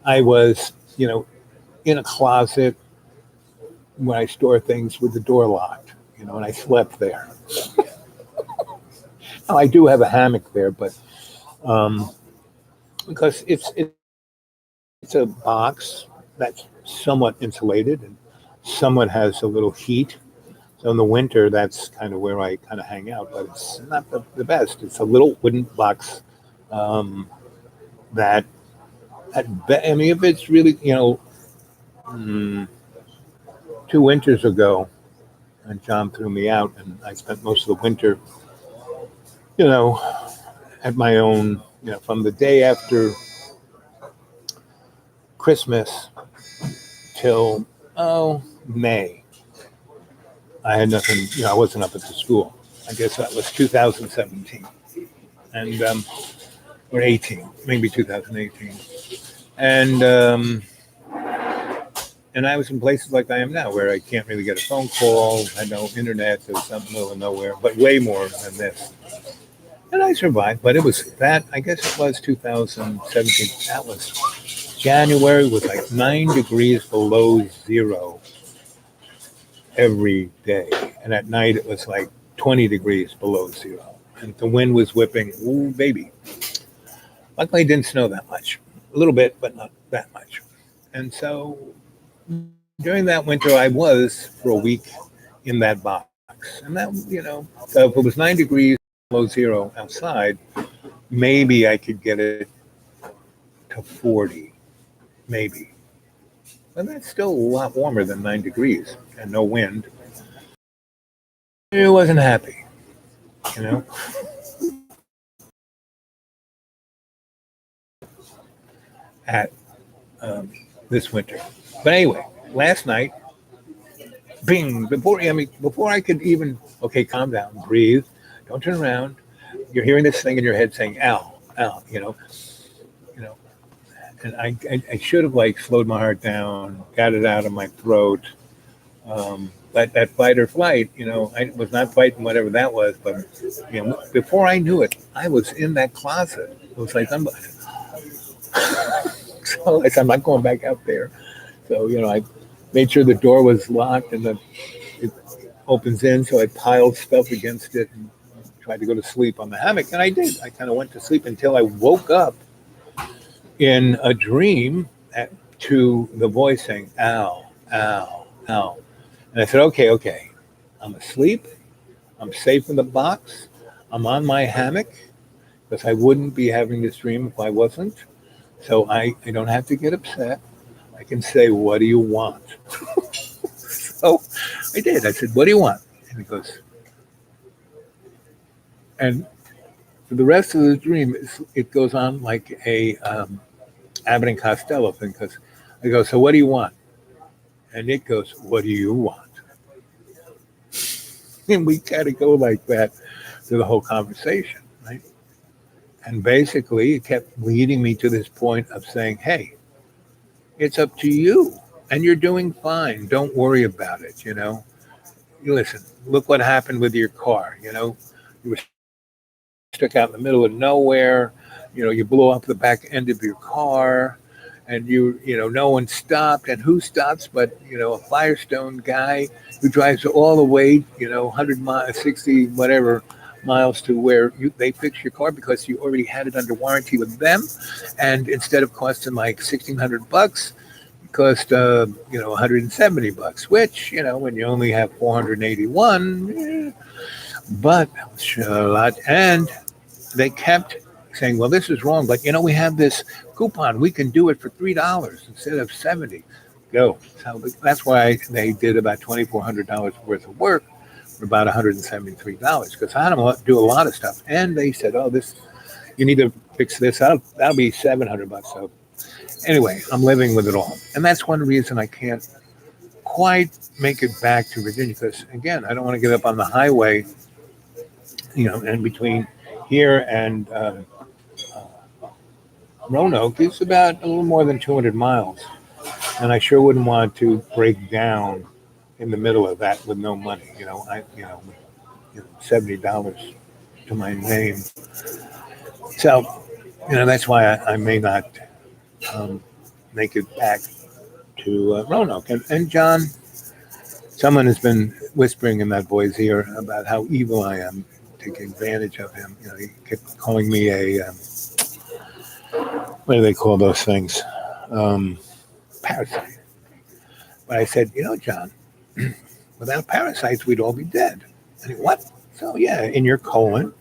I was, in a closet where I store things with the door locked, and I slept there. Now, I do have a hammock there, but um, because it's a box that's somewhat insulated and somewhat has a little heat. So in the winter, that's kind of where I kind of hang out, but it's not the best. It's a little wooden box um, that, I mean, if it's really, mm, 2 winters ago, and John threw me out, and I spent most of the winter, you know, at my own, from the day after Christmas till, May. I had nothing, I wasn't up at the school. I guess that was 2017 and or 18, maybe 2018. And I was in places like I am now, where I can't really get a phone call, I know internet, there's something middle of nowhere, but way more than this. And I survived, but it was that, I guess it was 2017. That was January, was like 9 degrees below zero every day. And at night, it was like 20 degrees below zero. And the wind was whipping, ooh, baby. Luckily, it didn't snow that much. A little bit, but not that much. And so during that winter, I was for a week in that box. And that, so if it was 9 degrees below zero outside, maybe I could get it to 40, maybe. But that's still a lot warmer than 9 degrees and no wind. I wasn't happy, you know. At this winter. But anyway, last night, bing, before I could even, okay, calm down, breathe, don't turn around. You're hearing this thing in your head saying, ow, ow, you know, and I should have like slowed my heart down, got it out of my throat. But that fight or flight, I was not fighting whatever that was, but before I knew it, I was in that closet. It was like, so I said, I'm not going back out there. So, I made sure the door was locked and it opens in. So I piled stuff against it and tried to go to sleep on the hammock. And I did. I kind of went to sleep until I woke up in a dream to the voice saying, ow, ow, ow. And I said, okay, I'm asleep. I'm safe in the box. I'm on my hammock because I wouldn't be having this dream if I wasn't. So I don't have to get upset. I can say, what do you want? So I did. I said, what do you want? And he goes, and for the rest of the dream, it goes on like a Abbott and Costello thing because I go, so what do you want? And it goes, what do you want? And we kind of go like that through the whole conversation, right? And basically, it kept leading me to this point of saying, hey, it's up to you. And you're doing fine. Don't worry about it, Listen, look what happened with your car, You were stuck out in the middle of nowhere. You blew up the back end of your car. And no one stopped. And who stops but, a Firestone guy who drives all the way, 100 miles, 60, whatever miles to where they fix your car because you already had it under warranty with them. And instead of costing like $1,600, it cost, $170, which, when you only have 481, but a lot. And they kept saying, well, this is wrong, but we have this coupon. We can do it for $3 instead of 70. Go. So that's why they did about $2,400 worth of work for about $173 because I don't do a lot of stuff. And they said, oh, you need to fix this. That'll be $700. So anyway, I'm living with it all. And that's one reason I can't quite make it back to Virginia because, again, I don't want to get up on the highway, and between here and Roanoke is about a little more than 200 miles. And I sure wouldn't want to break down in the middle of that with no money. $70 to my name. So, that's why I may not um, make it back to Roanoke. And John, someone has been whispering in that boy's ear about how evil I am, taking advantage of him. He kept calling me a, what do they call those things? Um, Parasite. But I said, John, without parasites, we'd all be dead. And he, what? So, yeah, in your colon,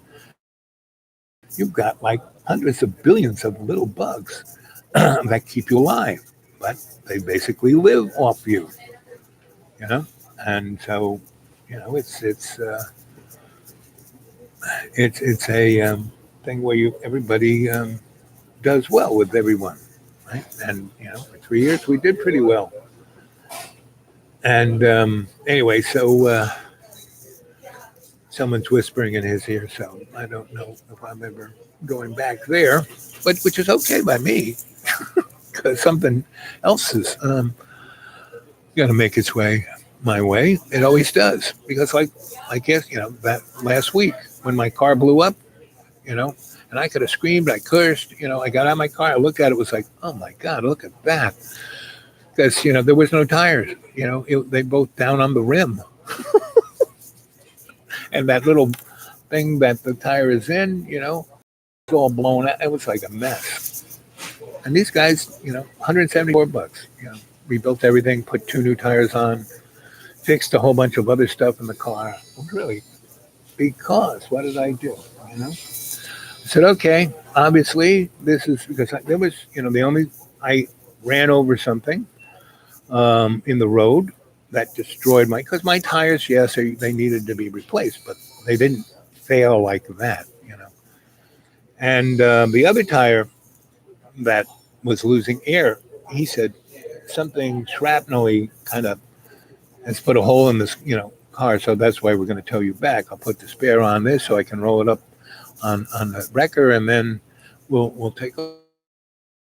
you've got like hundreds of billions of little bugs that keep you alive. But they basically live off you, you know? And so, it's a thing where everybody does well with everyone, right? And, for 3 years, we did pretty well. And anyway, so someone's whispering in his ear, so I don't know if I'm ever going back there, but which is okay by me because something else is going to make its way my way. It always does because, like, I guess that last week when my car blew up, and I could have screamed, I cursed, I got out of my car, I looked at it, was like, oh my God, look at that, because there was no tires, they both down on the rim. And that little thing that the tire is in, it's all blown out. It was like a mess. And these guys, $174, rebuilt everything, put 2 new tires on, fixed a whole bunch of other stuff in the car. Really, because what did I do? I said, okay, obviously this is because there was, I ran over something in the road that destroyed because my tires, yes, they needed to be replaced, but they didn't fail like that. And the other tire that was losing air, he said something shrapnel-y kind of has put a hole in this, car. So that's why we're going to tow you back. I'll put the spare on this so I can roll it up on the wrecker, and then we'll take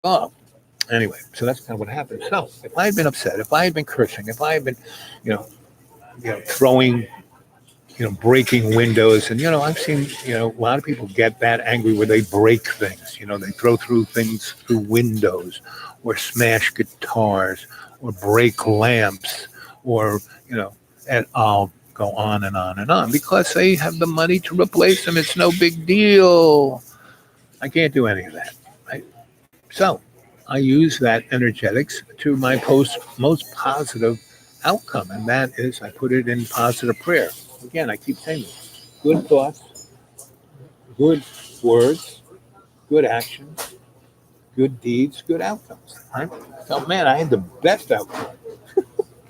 off. Anyway, so that's kind of what happened. So if I had been upset, if I had been cursing, if I had been, throwing, breaking windows, and I've seen, a lot of people get that angry where they break things. They throw through things through windows, or smash guitars, or break lamps, or and I'll go on and on and on because they have the money to replace them. It's no big deal. I can't do any of that, right? So I use that energetics to my most positive outcome, and that is I put it in positive prayer. Again, I keep saying this. Good thoughts, good words, good actions, good deeds, good outcomes. Right? So, man, I had the best outcome.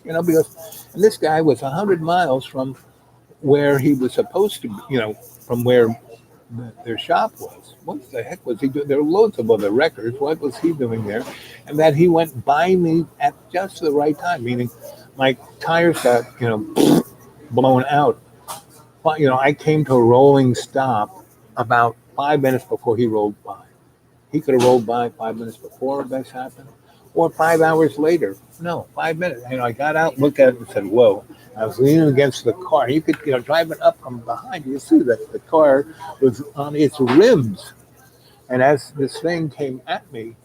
Because and this guy was 100 miles from where he was supposed to, from where their shop was. What the heck was he doing? There were loads of other records. What was he doing there? And that he went by me at just the right time, meaning my tires got, blown out. But, I came to a rolling stop about 5 minutes before he rolled by. He could have rolled by 5 minutes before this happened, or 5 hours later. No, 5 minutes. I got out, looked at it, and said, "Whoa!" I was leaning against the car. You could, driving up from behind, you see that the car was on its rims. And as this thing came at me,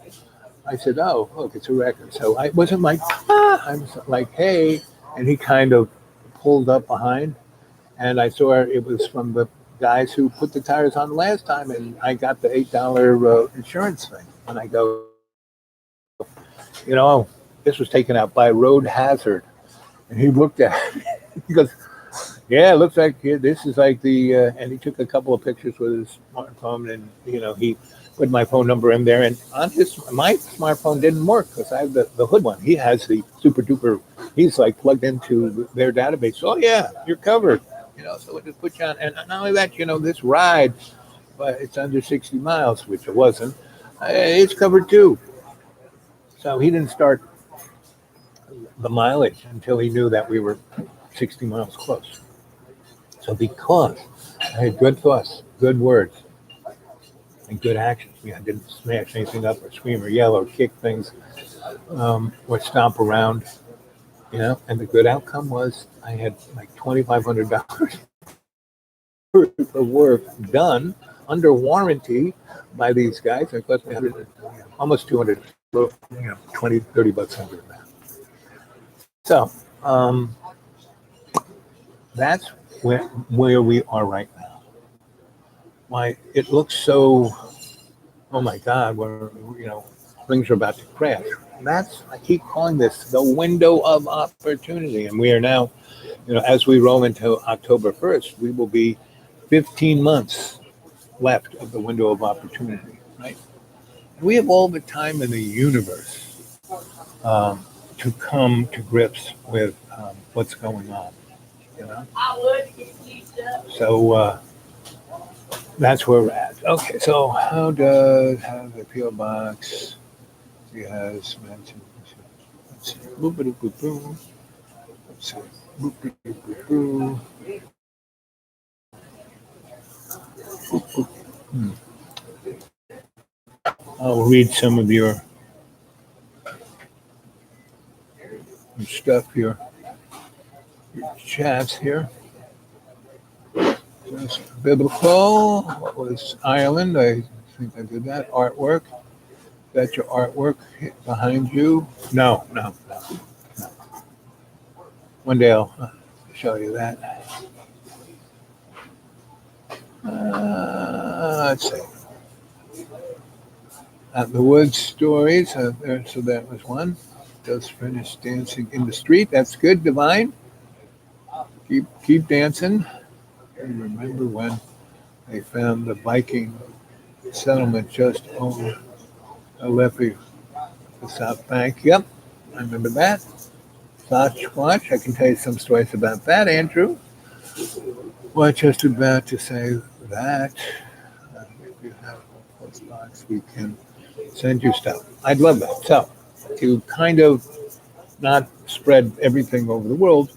I said, "Oh, look, it's a record." So I wasn't like, "Ah!" I was like, "Hey!" And he kind of pulled up behind, and I saw it was from the guys who put the tires on last time, and I got the $8 insurance thing. And I go, this was taken out by road hazard. And he looked at it. He goes, yeah, it looks like this is like the, and he took a couple of pictures with his smartphone, and, he put my phone number in there. And on my smartphone didn't work because I have the hood one. He has the super duper, he's like plugged into their database. Oh, yeah, you're covered. So it just put you on. And not only that, this ride, but it's under 60 miles, which it wasn't. It's covered too. So he didn't start the mileage until he knew that we were 60 miles close. So because I had good thoughts, good words, and good actions, I didn't smash anything up or scream or yell or kick things or stomp around, and the good outcome was I had like $2,500 worth of work done under warranty by these guys. It cost me 100, almost 200, 20, $30 under that. So that's where we are right now. Why it looks so, oh my God, we're, things are about to crash. That's, I keep calling this the window of opportunity. And we are now, as we roll into October 1st, we will be 15 months left of the window of opportunity, right? And we have all the time in the universe to come to grips with what's going on, you know? So that's where we're at. Okay, so how the PO box he has mentioned? Let's see. Boop-a-doop-boop-boom. Let's see. Boop-a-doop-boop-boom. Boop-boop. I'll read some of your stuff, your chats here. Just biblical. What was Ireland? I think I did that. Artwork. That's your artwork behind you. No. One day I'll show you that. Let's see. The Woods stories. So that was one. Just finished dancing in the street. That's good, Divine. Keep dancing. I remember when they found the Viking settlement just over Aleppo, the South Bank. Yep, I remember that. Sasquatch. I can tell you some stories about that, Andrew. Well, just about to say that. If you have a post box, we can send you stuff. I'd love that. So, to kind of not spread everything over the world,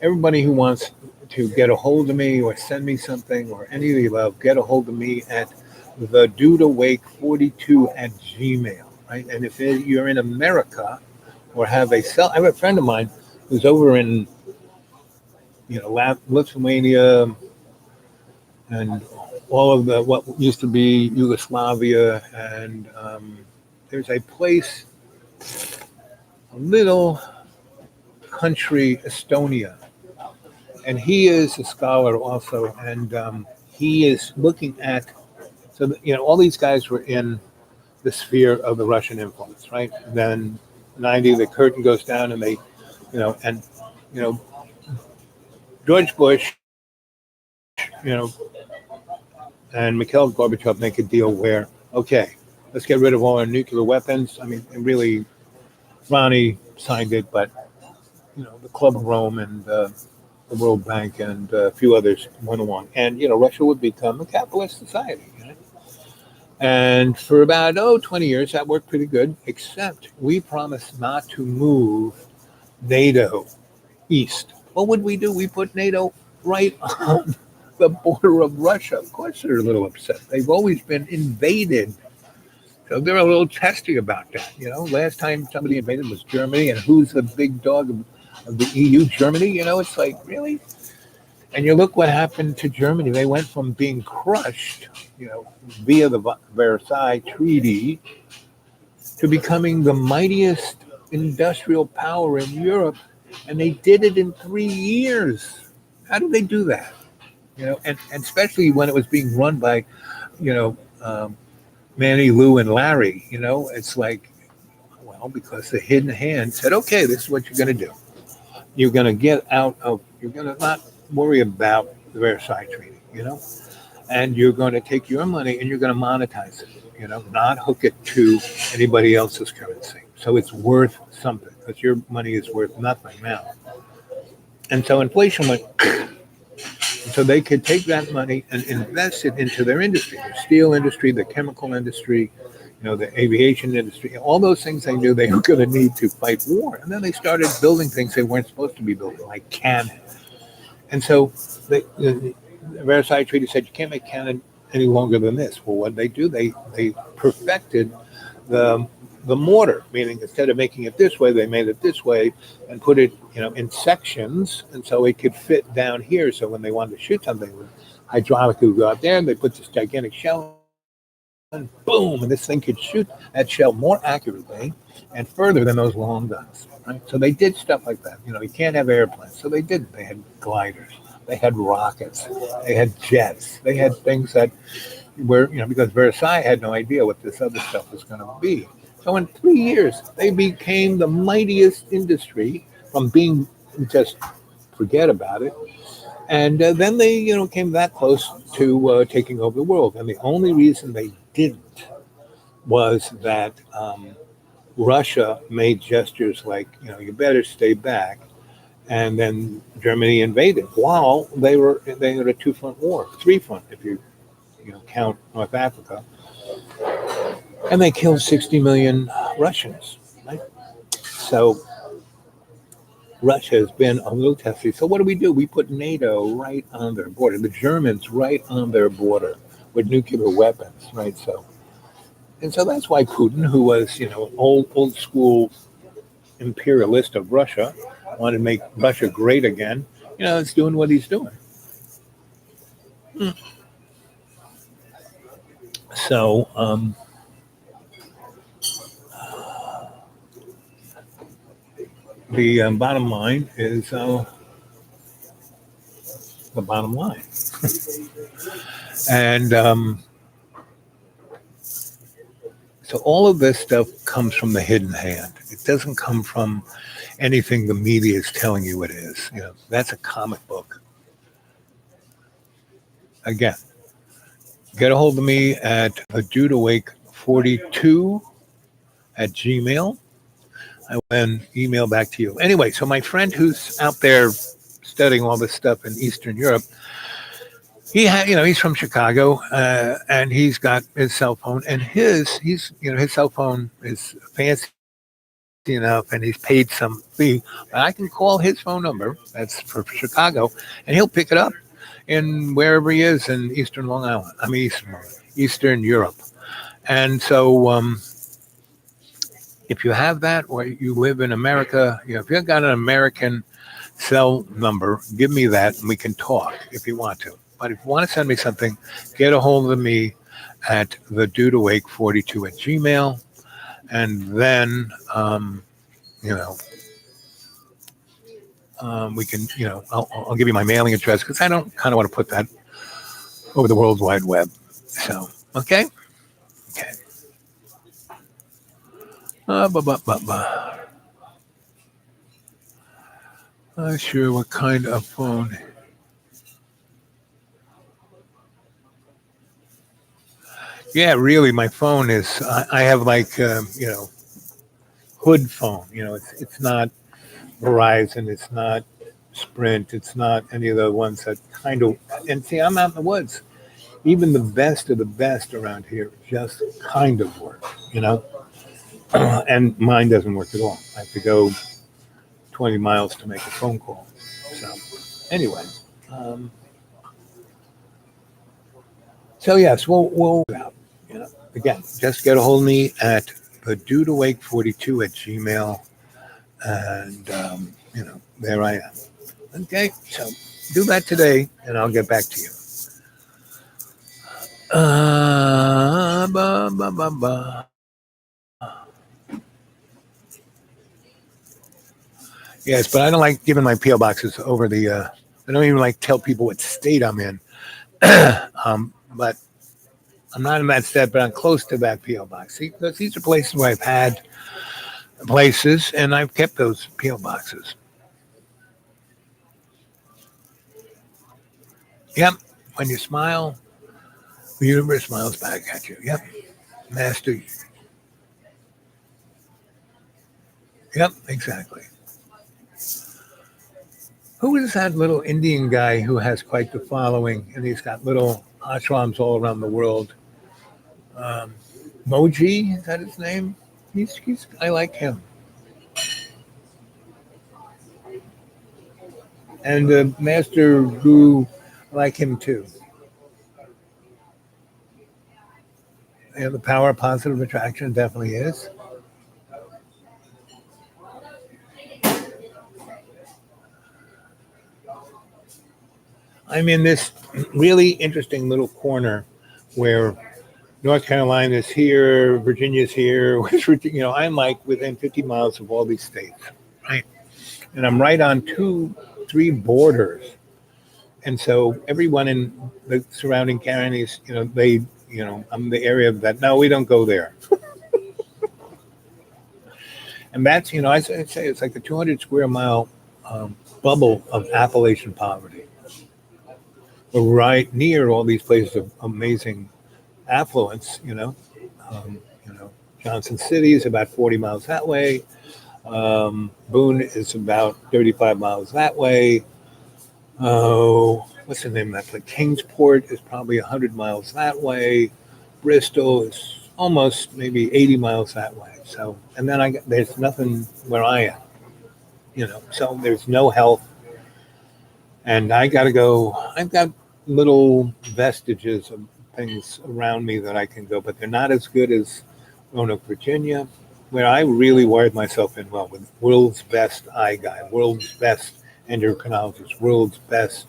everybody who wants to get a hold of me or send me something or any of the above, get a hold of me at the dudeawake42 at Gmail, right? And if you're in America or have a cell, I have a friend of mine who's over in, Lithuania and all of the what used to be Yugoslavia, and there's a place, a little country, Estonia, and he is a scholar also, and he is looking at, so that, all these guys were in the sphere of the Russian influence, right? And then 90, the curtain goes down, and they, and George Bush, and Mikhail Gorbachev make a deal where, okay, let's get rid of all our nuclear weapons. I mean, really, Ronnie signed it, but the Club of Rome and the World Bank and a few others went along, and Russia would become a capitalist society. And for about 20 years, that worked pretty good. Except we promised not to move NATO east. What would we do? We put NATO right on the border of Russia. Of course, they're a little upset. They've always been invaded. So they're a little testy about that. Last time somebody invaded was Germany, and who's the big dog of the EU? Germany. It's like, really? And you look what happened to Germany. They went from being crushed, via the Versailles Treaty to becoming the mightiest industrial power in Europe. And they did it in 3 years. How did they do that? And especially when it was being run by, Manny, Lou, and Larry, it's like, well, because the hidden hand said, okay, this is what you're going to do. You're going to get out of, you're going to not worry about the Versailles Treaty, and you're going to take your money and you're going to monetize it, not hook it to anybody else's currency. So it's worth something, because your money is worth nothing now. And so inflation went, so they could take that money and invest it into their industry, the steel industry, the chemical industry, the aviation industry, all those things they knew they were going to need to fight war. And then they started building things they weren't supposed to be building, like cannon. And so the Versailles Treaty said you can't make cannon any longer than this. Well, what did they do? They perfected the mortar, meaning instead of making it this way, they made it this way and put it, in sections, and so it could fit down here. So when they wanted to shoot something, it would hydraulic would go out there, and they put this gigantic shell in, boom, and this thing could shoot that shell more accurately and further than those long guns. Right? So they did stuff like that. You can't have airplanes. So they did. They had gliders. They had rockets. They had jets. They had things that were, because Versailles had no idea what this other stuff was going to be. So in 3 years, they became the mightiest industry from being just forget about it. And then they, came that close to taking over the world. And the only reason they didn't was that Russia made gestures like, you better stay back. And then Germany invaded while they had a two front war, three front if you count North Africa, and they killed 60 million Russians. Right? So Russia has been a little testy. So what do? We put NATO right on their border, the Germans right on their border with nuclear weapons, right? So that's why Putin, who was old school imperialist of Russia, wanted to make Russia great again. Is doing what he's doing. So the bottom line is the bottom line, and so all of this stuff comes from the hidden hand. It doesn't come from anything the media is telling you it is. That's a comic book. Again, get a hold of me at a dude awake 42 at Gmail. I will then email back to you. Anyway, so my friend who's out there studying all this stuff in Eastern Europe, he's from Chicago, and he's got his cell phone, and his cell phone is fancy enough, and he's paid some fee. But I can call his phone number, that's for Chicago, and he'll pick it up in wherever he is in Eastern Long Island. I mean, Eastern Europe. And so if you have that, or you live in America, if you've got an American cell number, give me that, and we can talk if you want to. But if you want to send me something, get a hold of me at the dude awake 42 at Gmail, and then we can, I'll give you my mailing address because I don't kind of want to put that over the World Wide Web. So, okay. Not sure what kind of phone. Yeah, really, my phone is. I have like hood phone. It's not Verizon. It's not Sprint. It's not any of the ones that kind of. And see, I'm out in the woods. Even the best of the best around here just kind of work. And mine doesn't work at all. I have to go 20 miles to make a phone call. So anyway, so yes, we'll again, just get a hold of me at the dude awake 42 at Gmail, and there I am. Okay, so do that today, and I'll get back to you. Ba, ba, ba, ba. Yes, but I don't like giving my PO boxes over the. I don't even like tell people what state I'm in. But I'm not in that state, but I'm close to that PO box. See, because these are places where I've had places, and I've kept those PO boxes. Yep. When you smile, the universe smiles back at you. Yep. Master. Yep. Exactly. Who is that little Indian guy who has quite the following, and he's got little ashrams all around the world? Moji, is that his name? He's I like him. And Master Guru, I like him too. The power of positive attraction definitely is. I'm in this really interesting little corner where North Carolina's here, Virginia's here, West Virginia. I'm like within 50 miles of all these states, right? And I'm right on two, three borders. And so everyone in the surrounding counties, I'm the area of that. No, we don't go there. And that's, I'd say it's like a 200 square mile bubble of Appalachian poverty. We're right near all these places of amazing affluence, Johnson City is about 40 miles that way. Boone is about 35 miles that way. Oh, what's the name of that place? Kingsport is probably 100 miles that way. Bristol is almost maybe 80 miles that way. So, and then there's nothing where I am, so there's no health. And I got to go. I've got little vestiges of things around me that I can go, but they're not as good as Roanoke, Virginia, where I really wired myself in well with world's best eye guy, world's best endocrinologist, world's best.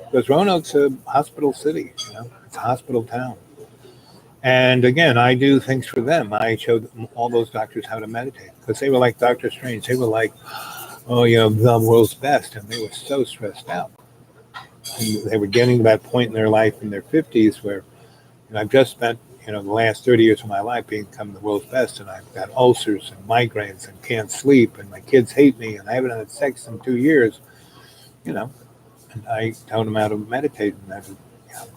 Because Roanoke's a hospital city, it's a hospital town. And again, I do things for them. I showed all those doctors how to meditate because they were like Doctor Strange. They were like, oh, the world's best. And they were so stressed out. And they were getting to that point in their life in their 50s where I've just spent, the last 30 years of my life becoming the world's best. And I've got ulcers and migraines and can't sleep. And my kids hate me. And I haven't had sex in 2 years, And I taught them how to meditate. And that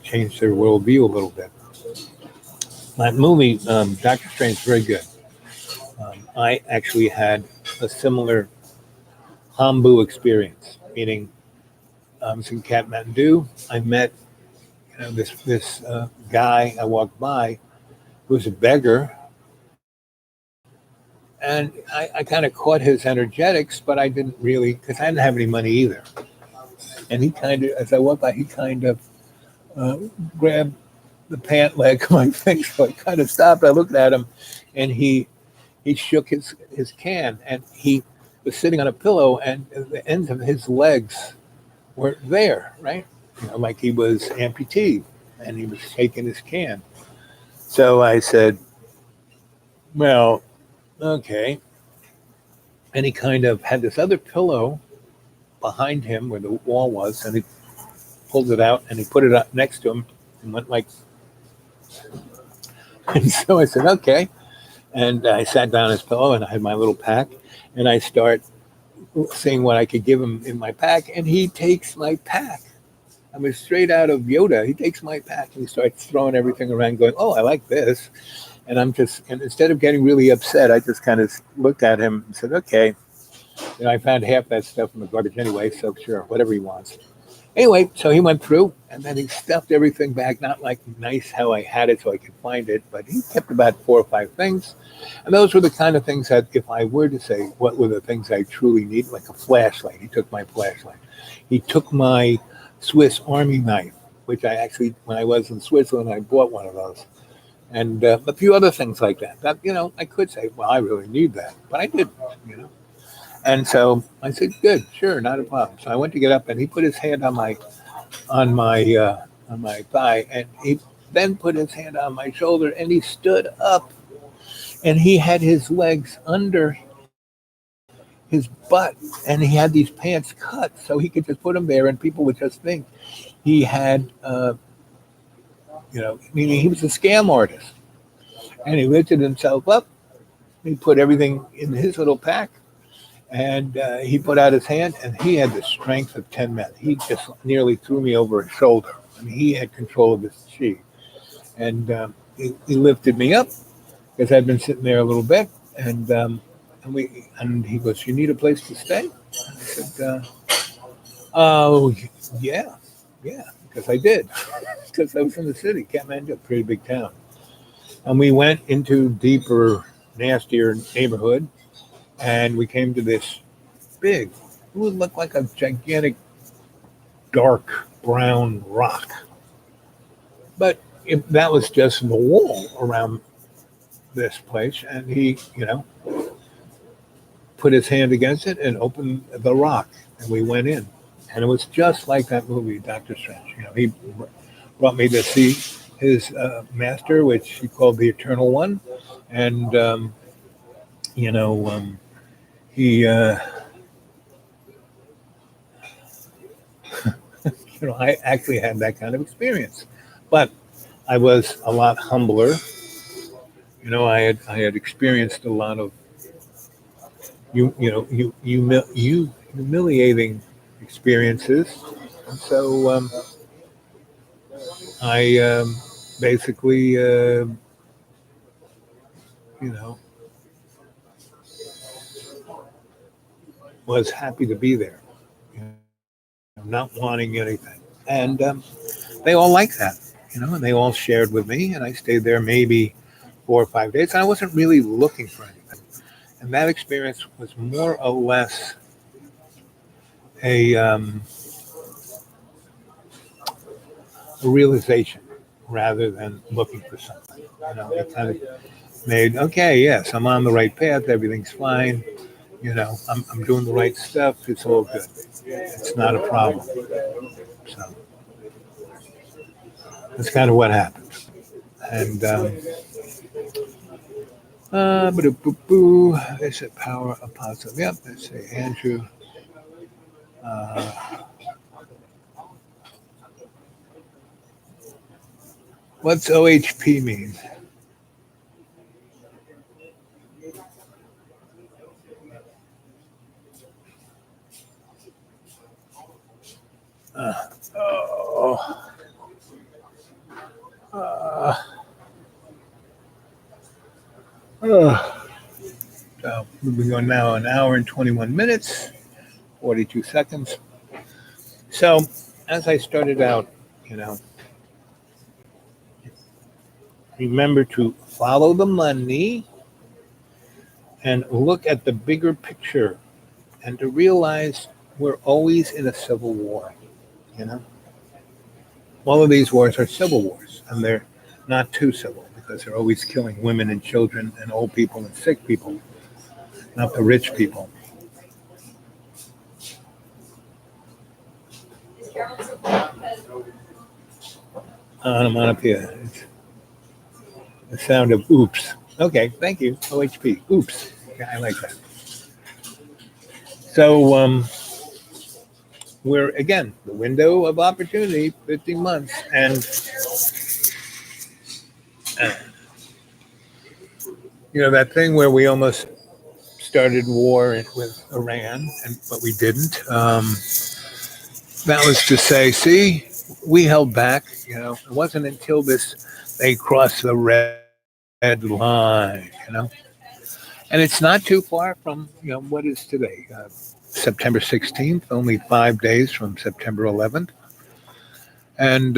changed their worldview a little bit. That movie, Doctor Strange, is very good. I actually had a similar Hambu experience, meaning I was in Kathmandu. I met this guy I walked by who was a beggar. And I kind of caught his energetics, but I didn't really, because I didn't have any money either. And he kind of, as I walked by, he kind of grabbed the pant leg of my face. So I kind of stopped. I looked at him, and he shook his can, and he was sitting on a pillow, and the ends of his legs were there, right? Like he was amputee, and he was shaking his can. So I said, well, okay. And he kind of had this other pillow behind him where the wall was, and he pulled it out, and he put it up next to him and went like, and so I said, okay. And I sat down on his pillow, and I had my little pack, and I start seeing what I could give him in my pack, and he takes my pack. I mean, straight out of Yoda, he takes my pack, and he starts throwing everything around going, oh, I like this. And and instead of getting really upset, I just kind of looked at him and said, okay. I found half that stuff in the garbage anyway, so sure, whatever he wants. Anyway, so he went through, and then he stuffed everything back, not like nice how I had it so I could find it, but he kept about 4 or 5 things. And those were the kind of things that if I were to say what were the things I truly need, like a flashlight, he took my flashlight. He took my Swiss Army knife, which I actually, when I was in Switzerland, I bought one of those. And a few other things like that. That, I could say, well, I really need that, but I didn't, And so I said, good, sure, not a problem. So I went to get up, and he put his hand on my thigh, and he then put his hand on my shoulder, and he stood up, and he had his legs under his butt, and he had these pants cut, so he could just put them there, and people would just think he had, meaning he was a scam artist. And he lifted himself up, he put everything in his little pack, and he put out his hand, and he had the strength of 10 men. He just nearly threw me over his shoulder. I mean, he had control of his chi. And he lifted me up because I'd been sitting there a little bit. And he goes, you need a place to stay? I said, oh, yeah, because I did. Because I was in the city, Kathmandu, a pretty big town. And we went into deeper, nastier neighborhood. And we came to this big, it would look like a gigantic, dark brown rock. But that was just the wall around this place. And he, put his hand against it and opened the rock. And we went in. And it was just like that movie, Doctor Strange. He brought me to see his master, which he called the Eternal One, and you know, he, I actually had that kind of experience, but I was a lot humbler. I had experienced a lot of humiliating experiences, and so I basically, you know, was happy to be there, not wanting anything, and they all liked that, and they all shared with me, and I stayed there maybe 4 or 5 days, and I wasn't really looking for anything, and that experience was more or less a, a realization rather than looking for something. It kind of made, okay, yes, I'm on the right path, everything's fine, I'm doing the right stuff, it's all good. It's not a problem. So that's kind of what happened. And they said power of positive. Yep, they say Andrew. Uh, what's OHP mean? Uh, oh, uh, uh. So we've been going now an hour and 21 minutes, 42 seconds. So as I started out, you know, remember to follow the money and look at the bigger picture and to realize we're always in a civil war, you know. All of these wars are civil wars, and they're not too civil because they're always killing women and children and old people and sick people, not the rich people. I'm on up here. It's the sound of oops. Okay, thank you. OHP. Oops. Yeah, I like that. So we're again the window of opportunity, 15 months, and uh, that thing where we almost started war with Iran, but we didn't. That was to say, see, we held back. It wasn't until they crossed the red line. And it's not too far from what is today, September 16th, only 5 days from September 11th, and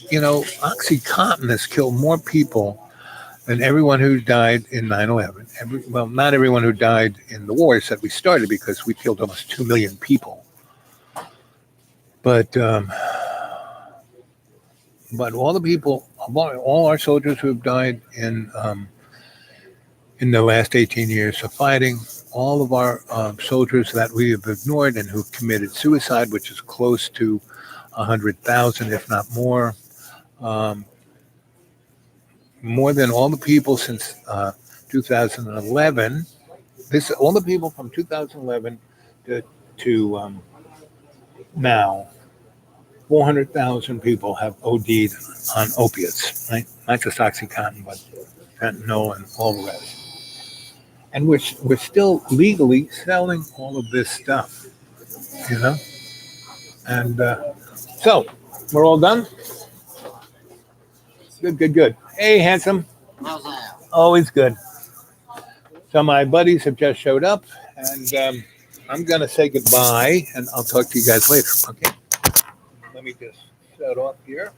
OxyContin has killed more people than everyone who died in 9/11. Well, not everyone who died in the wars that we started because we killed almost 2 million people. But all the people, all our soldiers who have died in the last 18 years of fighting, all of our soldiers that we have ignored and who've committed suicide, which is close to 100,000, if not more. More than all the people since 2011. All the people from 2011 to now. 400,000 people have OD'd on opiates, right? Not just OxyContin, but fentanyl and all the rest. And we're still legally selling all of this stuff, you know. And so we're all done. Good, good, good. Hey, handsome. How's that? Always good. So my buddies have just showed up, and I'm gonna say goodbye, and I'll talk to you guys later. Okay. Let me just shut off here.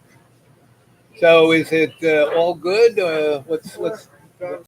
So is it all good? What's